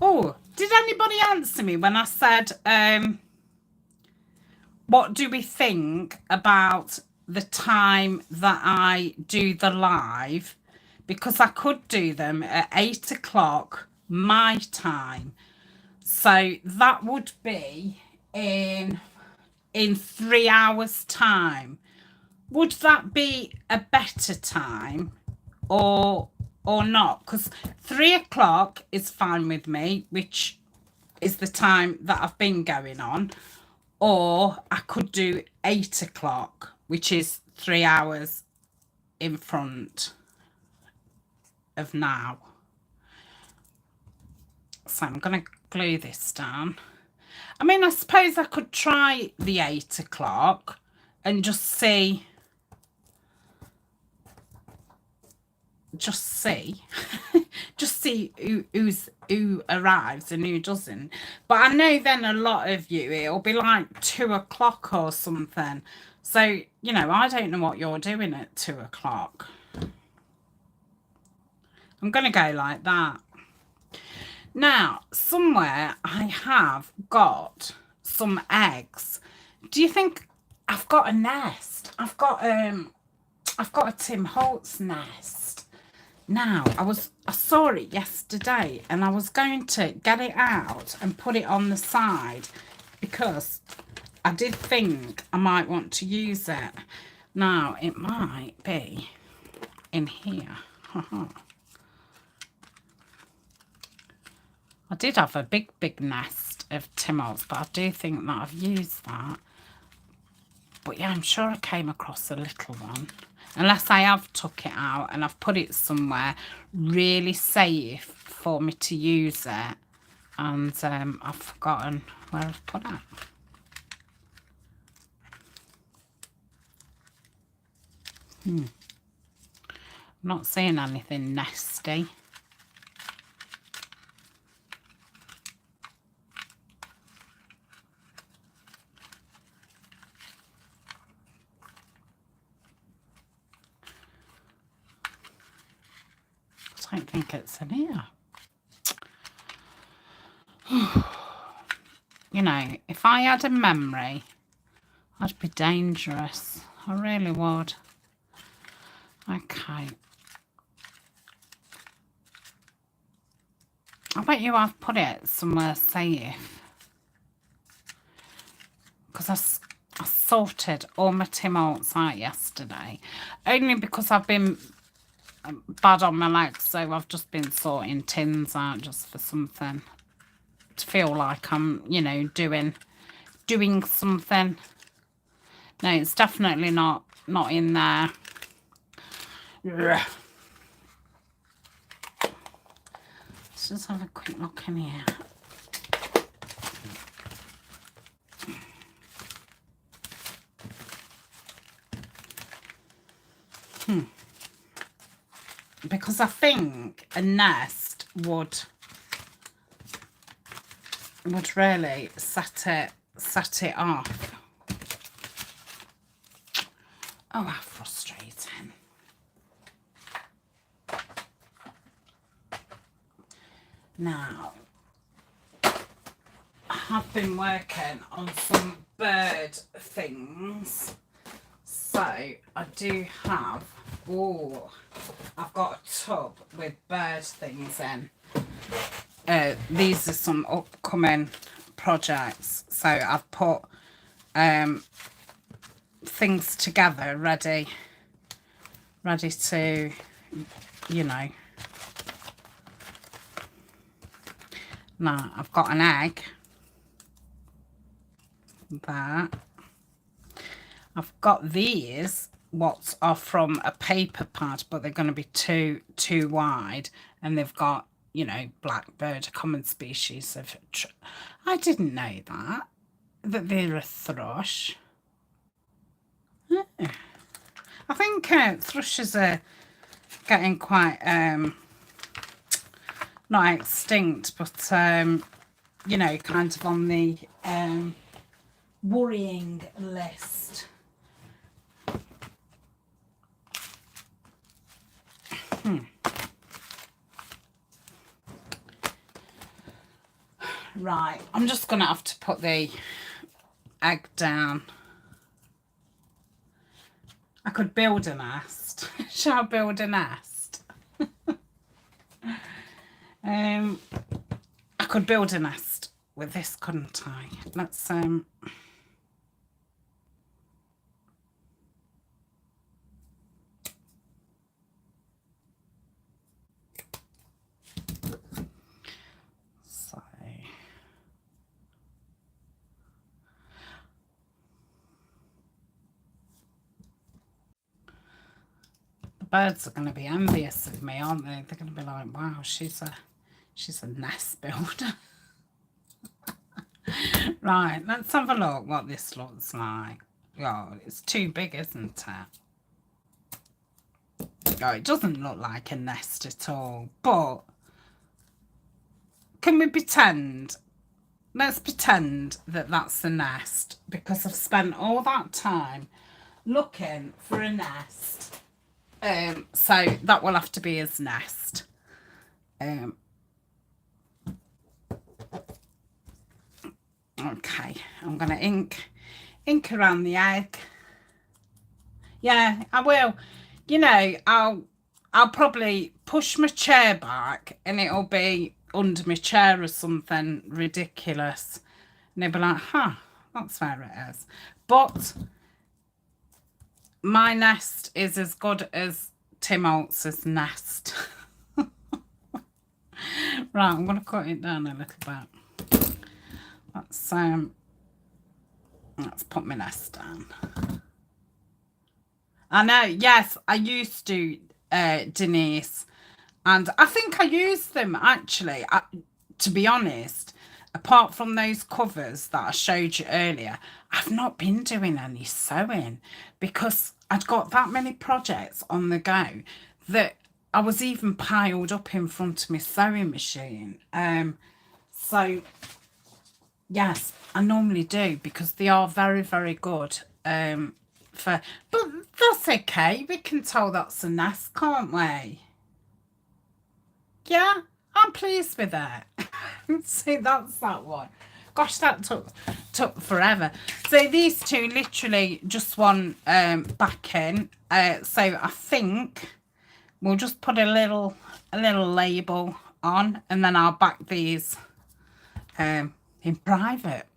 Oh, did anybody answer me when I said what do we think about the time that I do the live? Because I could do them at 8 o'clock my time. So that would be in 3 hours time. Would that be a better time or not? Because 3 o'clock is fine with me, which is the time that I've been going on. Or I could do 8 o'clock, which is 3 hours in front of now. So I'm going to glue this down. I mean, I suppose I could try the 8 o'clock and just see just see who arrives and who doesn't. But I know then a lot of you, it'll be like 2 o'clock or something. So, you know, I don't know what you're doing at 2 o'clock. I'm going to go like that. Now, somewhere I have got some eggs. Do you think I've got a nest? I've got a Tim Holtz nest. Now, I saw it yesterday and I was going to get it out and put it on the side because I did think I might want to use it. Now, it might be in here. I did have a big nest of Tim Holtz, but I do think that I've used that. But yeah, I'm sure I came across a little one. Unless I have took it out and I've put it somewhere really safe for me to use it. And I've forgotten where I've put it. I'm not seeing anything nasty. I don't think it's in here. You know, if I had a memory, I'd be dangerous. I really would. Okay. I bet you I've put it somewhere safe. Because I sorted all my Tim Holtz out yesterday. Only because I've been bad on my legs, so I've just been sorting tins out just for something to feel like I'm, you know, doing something. No, it's definitely not in there. Let's just have a quick look in here. Because I think a nest would really set it off. Oh, how frustrating. Now, I have been working on some bird things. So, I do have, I've got a tub with bird things in. These are some upcoming projects. So, I've put things together ready to, you know. Now, I've got an egg there. I've got these, what are from a paper pad, but they're going to be too wide, and they've got, you know, blackbird, a common species of. I didn't know that they're a thrush. I think thrushes are getting quite not extinct, but you know, kind of on the worrying list. Right, I'm just gonna have to put the egg down. I could build a nest. Shall I build a nest? I could build a nest with this, couldn't I? Let's so the birds are going to be envious of me, aren't they? They're going to be like, wow, she's a nest builder. Right, let's have a look what this looks like. Oh, it's too big, isn't it? Oh, it doesn't look like a nest at all. But can we pretend? Let's pretend that that's the nest, because I've spent all that time looking for a nest. So that will have to be his nest. Okay, I'm gonna ink around the egg. Yeah, I will. You know, I'll probably push my chair back and it'll be under my chair or something ridiculous. And they'll be like, huh, that's where it is. But my nest is as good as Tim Holtz's nest. Right, I'm going to cut it down a little bit. Let's put my nest down. I know, yes, I used to, Denise, and I think I used them actually. To be honest, apart from those covers that I showed you earlier, I've not been doing any sewing because I'd got that many projects on the go that I was even piled up in front of my sewing machine. So yes, I normally do because they are very, very good. But that's okay. We can tell that's a nest, can't we? Yeah, I'm pleased with that. See, that's that one. Gosh, that took forever. So these two literally just want back in. So I think we'll just put a little label on, and then I'll back these in private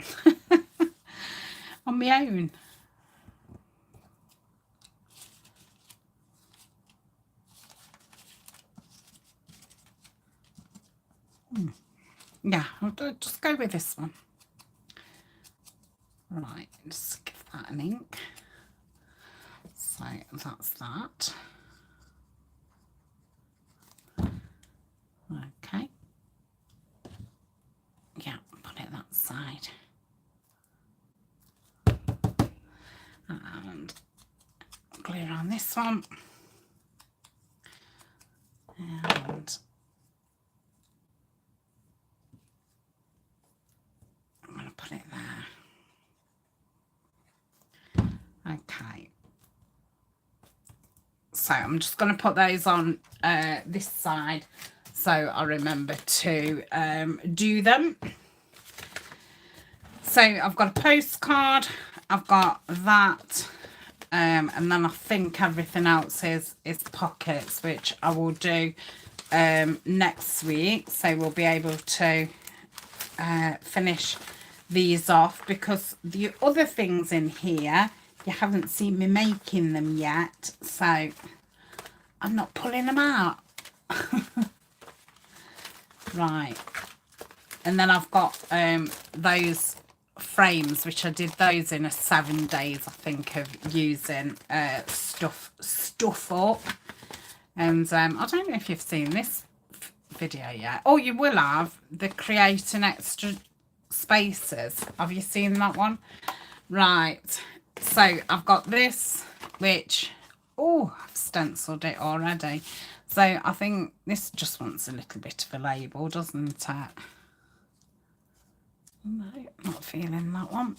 on my own. Yeah, I'll just go with this one. Right, just give that an ink. So that's that. Okay. Yeah, put it that side. And glue on this one. And I'm going to put it there. Okay. So I'm just going to put those on this side so I remember to do them. So I've got a postcard, I've got that, and then I think everything else is pockets, which I will do next week. So we'll be able to finish these off, because the other things in here, you haven't seen me making them yet, so I'm not pulling them out. Right, and then I've got those frames, which I did those in 7 days, I think, of using stuff up. And I don't know if you've seen this video yet. Oh, you will have, the creating extra spaces. Have you seen that one? Right, So I've got this, which, oh, I've stenciled it already. So I think this just wants a little bit of a label, doesn't it? No, not feeling that one.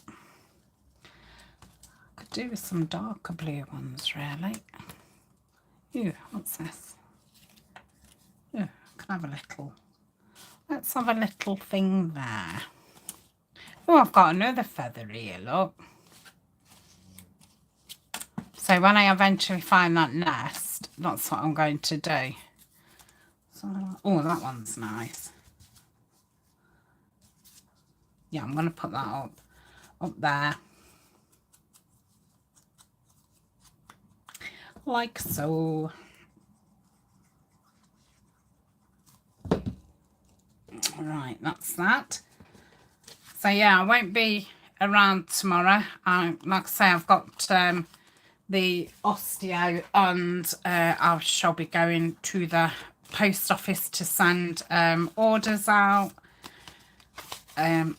Could do with some darker blue ones, really. Ooh, what's this? Ooh, can have a little. Let's have a little thing there. Oh, I've got another feather here, look. So when I eventually find that nest, that's what I'm going to do. So, oh, that one's nice. Yeah, I'm going to put that up there. Like so. Right, that's that. So yeah, I won't be around tomorrow. Like I say, I've got the osteo, and I shall be going to the post office to send orders out.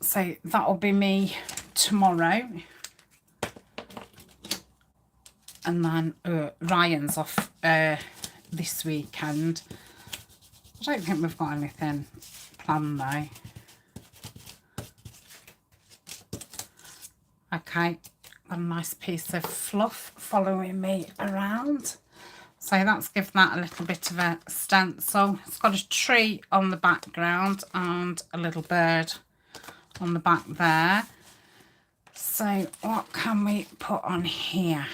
So that'll be me tomorrow. And then Ryan's off this weekend. I don't think we've got anything planned though. Okay, got a nice piece of fluff following me around. So that's given that a little bit of a stencil. It's got a tree on the background and a little bird on the back there. So what can we put on here?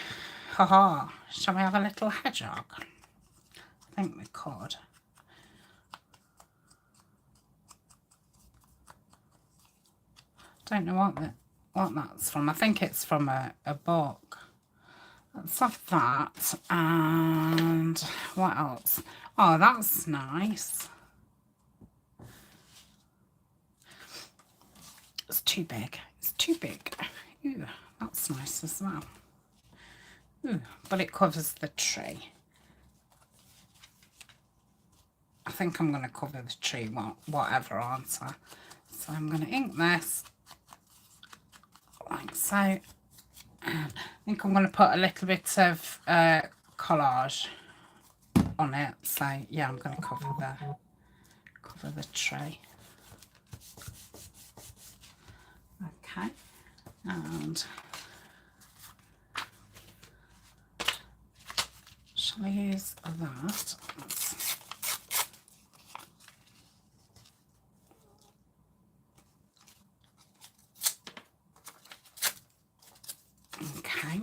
Haha, shall we have a little hedgehog? I think we could. Don't know what that's from. I think it's from a book. Let's have that. And what else? Oh, that's nice. It's too big. It's too big. Ooh, that's nice as well. Ooh, but it covers the tree. I think I'm going to cover the tree, whatever, aren't I? So I'm going to ink this like so. And I think I'm going to put a little bit of collage on it. So yeah, I'm going to cover the tree. Okay, and shall I use that? Okay,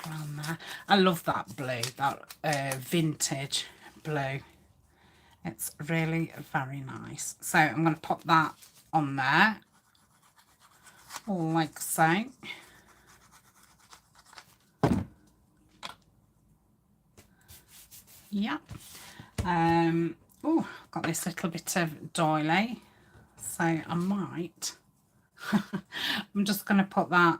around there. I love that blue, that vintage blue. It's really very nice. So I'm going to pop that on there, like so. Yeah. Oh, got this little bit of doily, so I might. I'm just going to put that.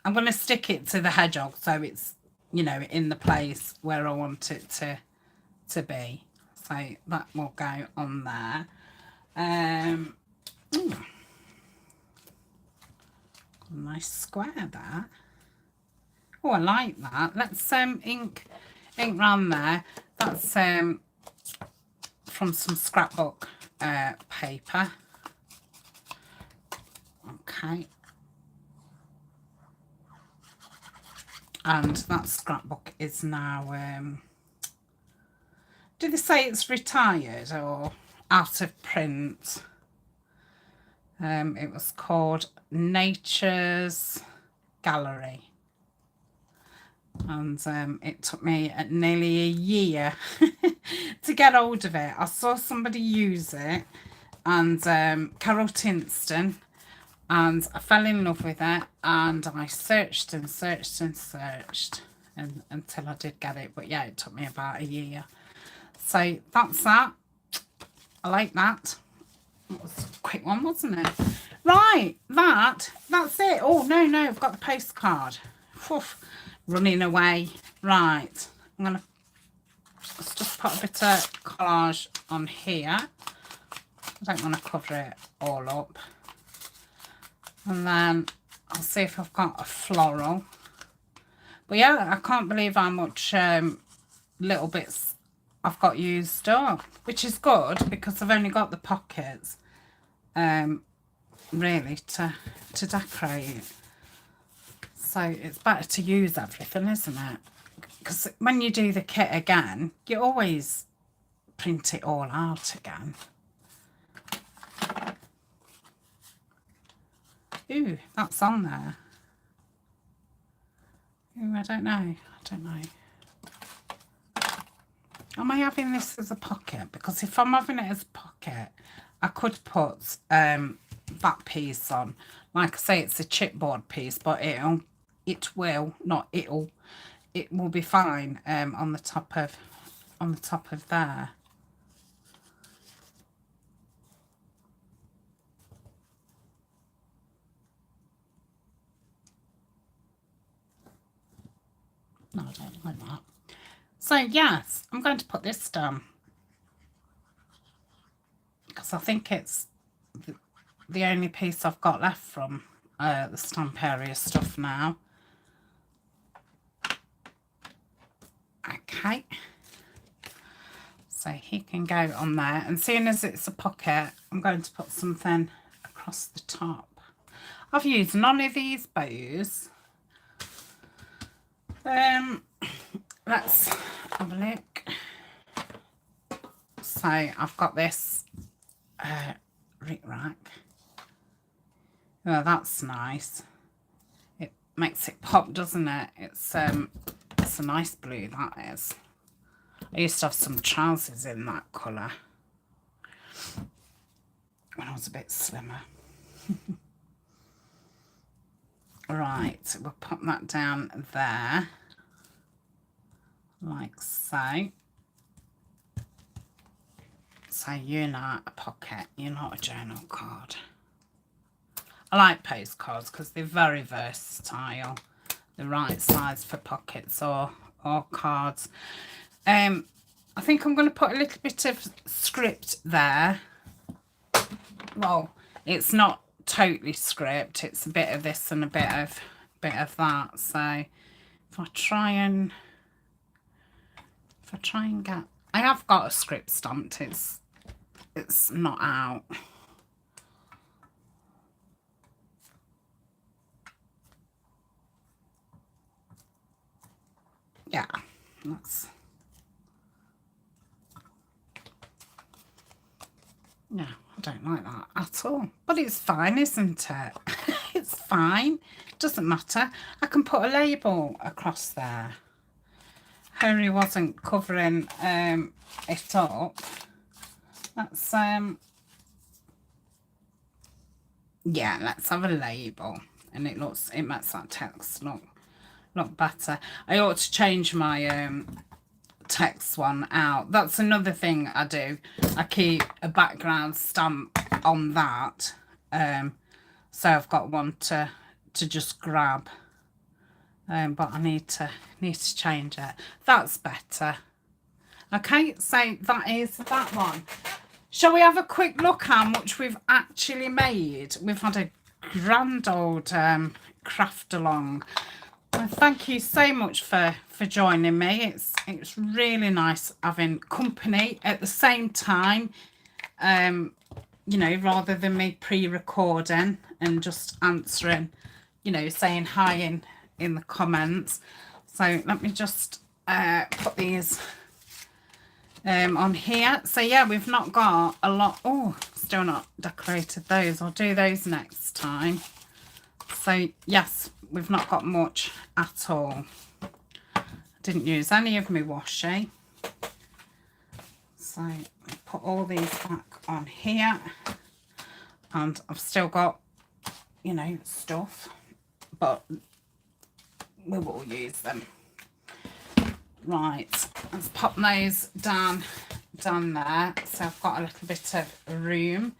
I'm going to stick it to the hedgehog so it's, you know, in the place where I want it to be. So that will go on there. Ooh, nice square there. Oh, I like that. Let's ink round there. That's from some scrapbook paper. Okay. And that scrapbook is now, did they say it's retired or out of print? It was called Nature's Gallery. And it took me nearly a year to get hold of it. I saw somebody use it, and Carol Tinston, and I fell in love with it, and I searched and searched and searched until I did get it. But yeah, it took me about a year. So that's that. I like that. It was a quick one, wasn't it? Right, that's it. Oh, no, I've got the postcard. Oof, running away. Right, I'm going to just put a bit of collage on here. I don't want to cover it all up. And then I'll see if I've got a floral. But yeah, I can't believe how much little bits I've got used up, which is good because I've only got the pockets really to decorate. So it's better to use everything, isn't it? Because when you do the kit again, you always print it all out again. Ooh, that's on there. Ooh, I don't know. Am I having this as a pocket? Because if I'm having it as a pocket, I could put that piece on. Like I say, it's a chipboard piece, but it will be fine on the top of there. No, I don't like that. So yes, I'm going to put this down because I think it's the only piece I've got left from the stamp area stuff now. Okay, so he can go on there, and seeing as it's a pocket, I'm going to put something across the top. I've used none of these bows. Let's have a look. So I've got this rick rack. Oh, that's nice. It makes it pop, doesn't it? It's a nice blue, that is. I used to have some trousers in that colour when I was a bit slimmer. Right, we'll pop that down there, like so. So you're not a pocket, you're not a journal card. I like postcards because they're very versatile. The right size for pockets or cards. I think I'm going to put a little bit of script there. Well, it's not totally script. It's a bit of this and a bit of that. So if I try and get, I have got a script stamped. It's not out. Yeah, that's, no, I don't like that at all. But it's fine, isn't it? It's fine. Doesn't matter. I can put a label across there. Henry wasn't covering it up. That's yeah, let's have a label, and it makes that text look better. I ought to change my text one out. That's another thing I do. I keep a background stamp on that, so I've got one to just grab, but I need to change it. That's better. Okay, so that is that one. Shall we have a quick look how much we've actually made? We've had a grand old craft along. Well, thank you so much for joining me. It's really nice having company at the same time, you know, rather than me pre-recording and just answering, you know, saying hi in the comments. So let me just put these on here. So yeah, we've not got a lot. Oh, still not decorated those. I'll do those next time. So yes, we've not got much at all. Didn't use any of my washi. So put all these back on here, and I've still got, you know, stuff, but we will use them. Right, let's pop those down there. So I've got a little bit of room.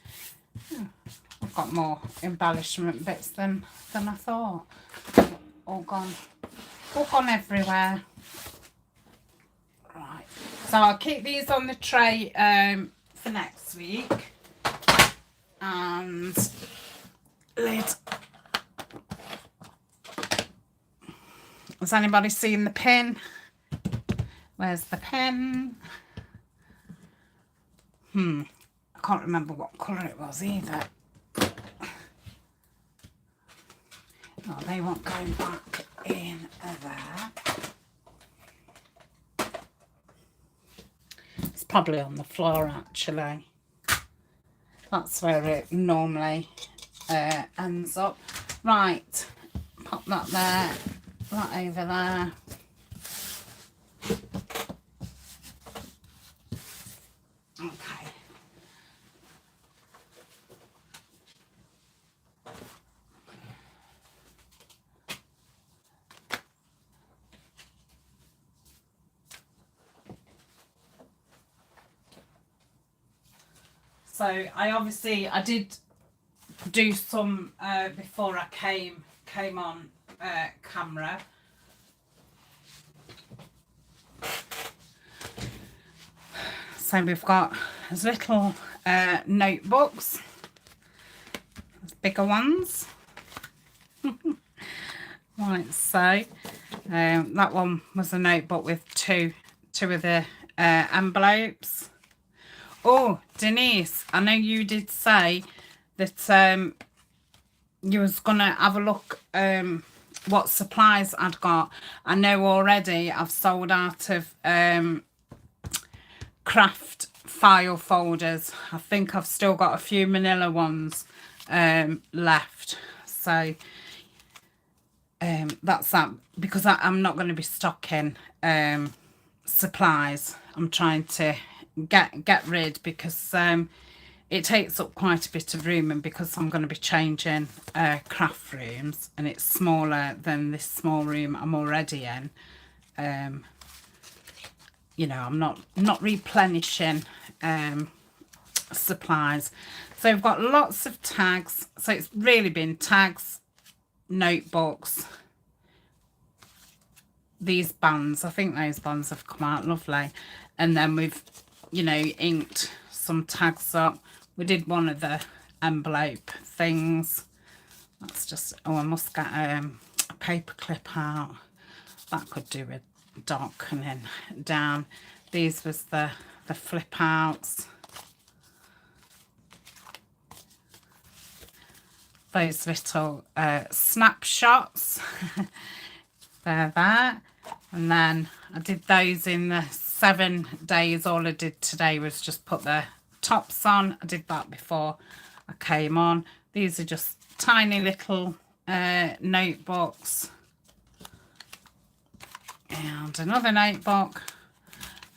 I've got more embellishment bits than I thought. All gone everywhere. Right, so I'll keep these on the tray for next week. And lid Has anybody seen the pin? Where's the pen? I can't remember what colour it was either. No, they won't go back in there. It's probably on the floor actually. That's where it normally ends up. Right, pop that there, that over there. Okay. So I did do some before I came on camera. So we've got those little notebooks, bigger ones. Right, so that one was a notebook with two of the envelopes. Oh, Denise, I know you did say that you was gonna have a look what supplies I'd got. I know already I've sold out of craft file folders. I think I've still got a few manila ones left. So that's that, because I'm not going to be stocking supplies. I'm trying to get rid, because it takes up quite a bit of room, and because I'm going to be changing craft rooms and it's smaller than this small room I'm already in, you know, I'm not replenishing supplies. So we've got lots of tags. So it's really been tags, notebooks, these bands. I think those bands have come out lovely. And then we've, you know, inked some tags up. We did one of the envelope things. That's just, oh, I must get a paper clip out. That could do with darkening down. These was the flip outs. Those little snapshots. They're there. And then I did those in the 7 days. All I did today was just put the tops on. I did that before I came on. These are just tiny little notebooks. And another notebook,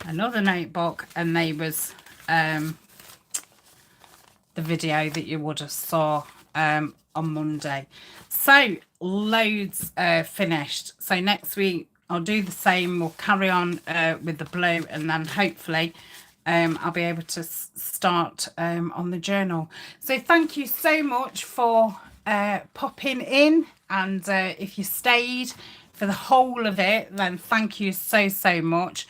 and they was the video that you would have saw on Monday. So loads finished. So next week I'll do the same. We'll carry on with the blue, and then hopefully I'll be able to start on the journal. So thank you so much for popping in, and if you stayed for the whole of it, then thank you so much.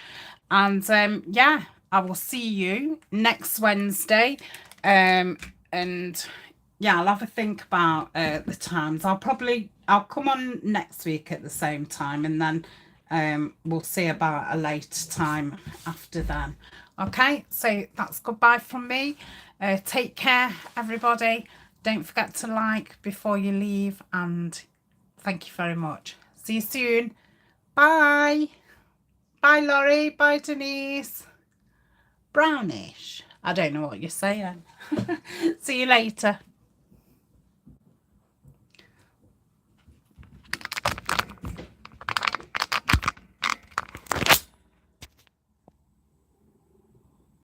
And yeah, I will see you next Wednesday, and yeah, I'll have a think about the times. I'll come on next week at the same time, and then we'll see about a later time after then. Okay, so that's goodbye from me. Take care, everybody. Don't forget to like before you leave, and thank you very much. See you soon. Bye. Bye, Laurie. Bye, Denise. Brownish. I don't know what you're saying. See you later.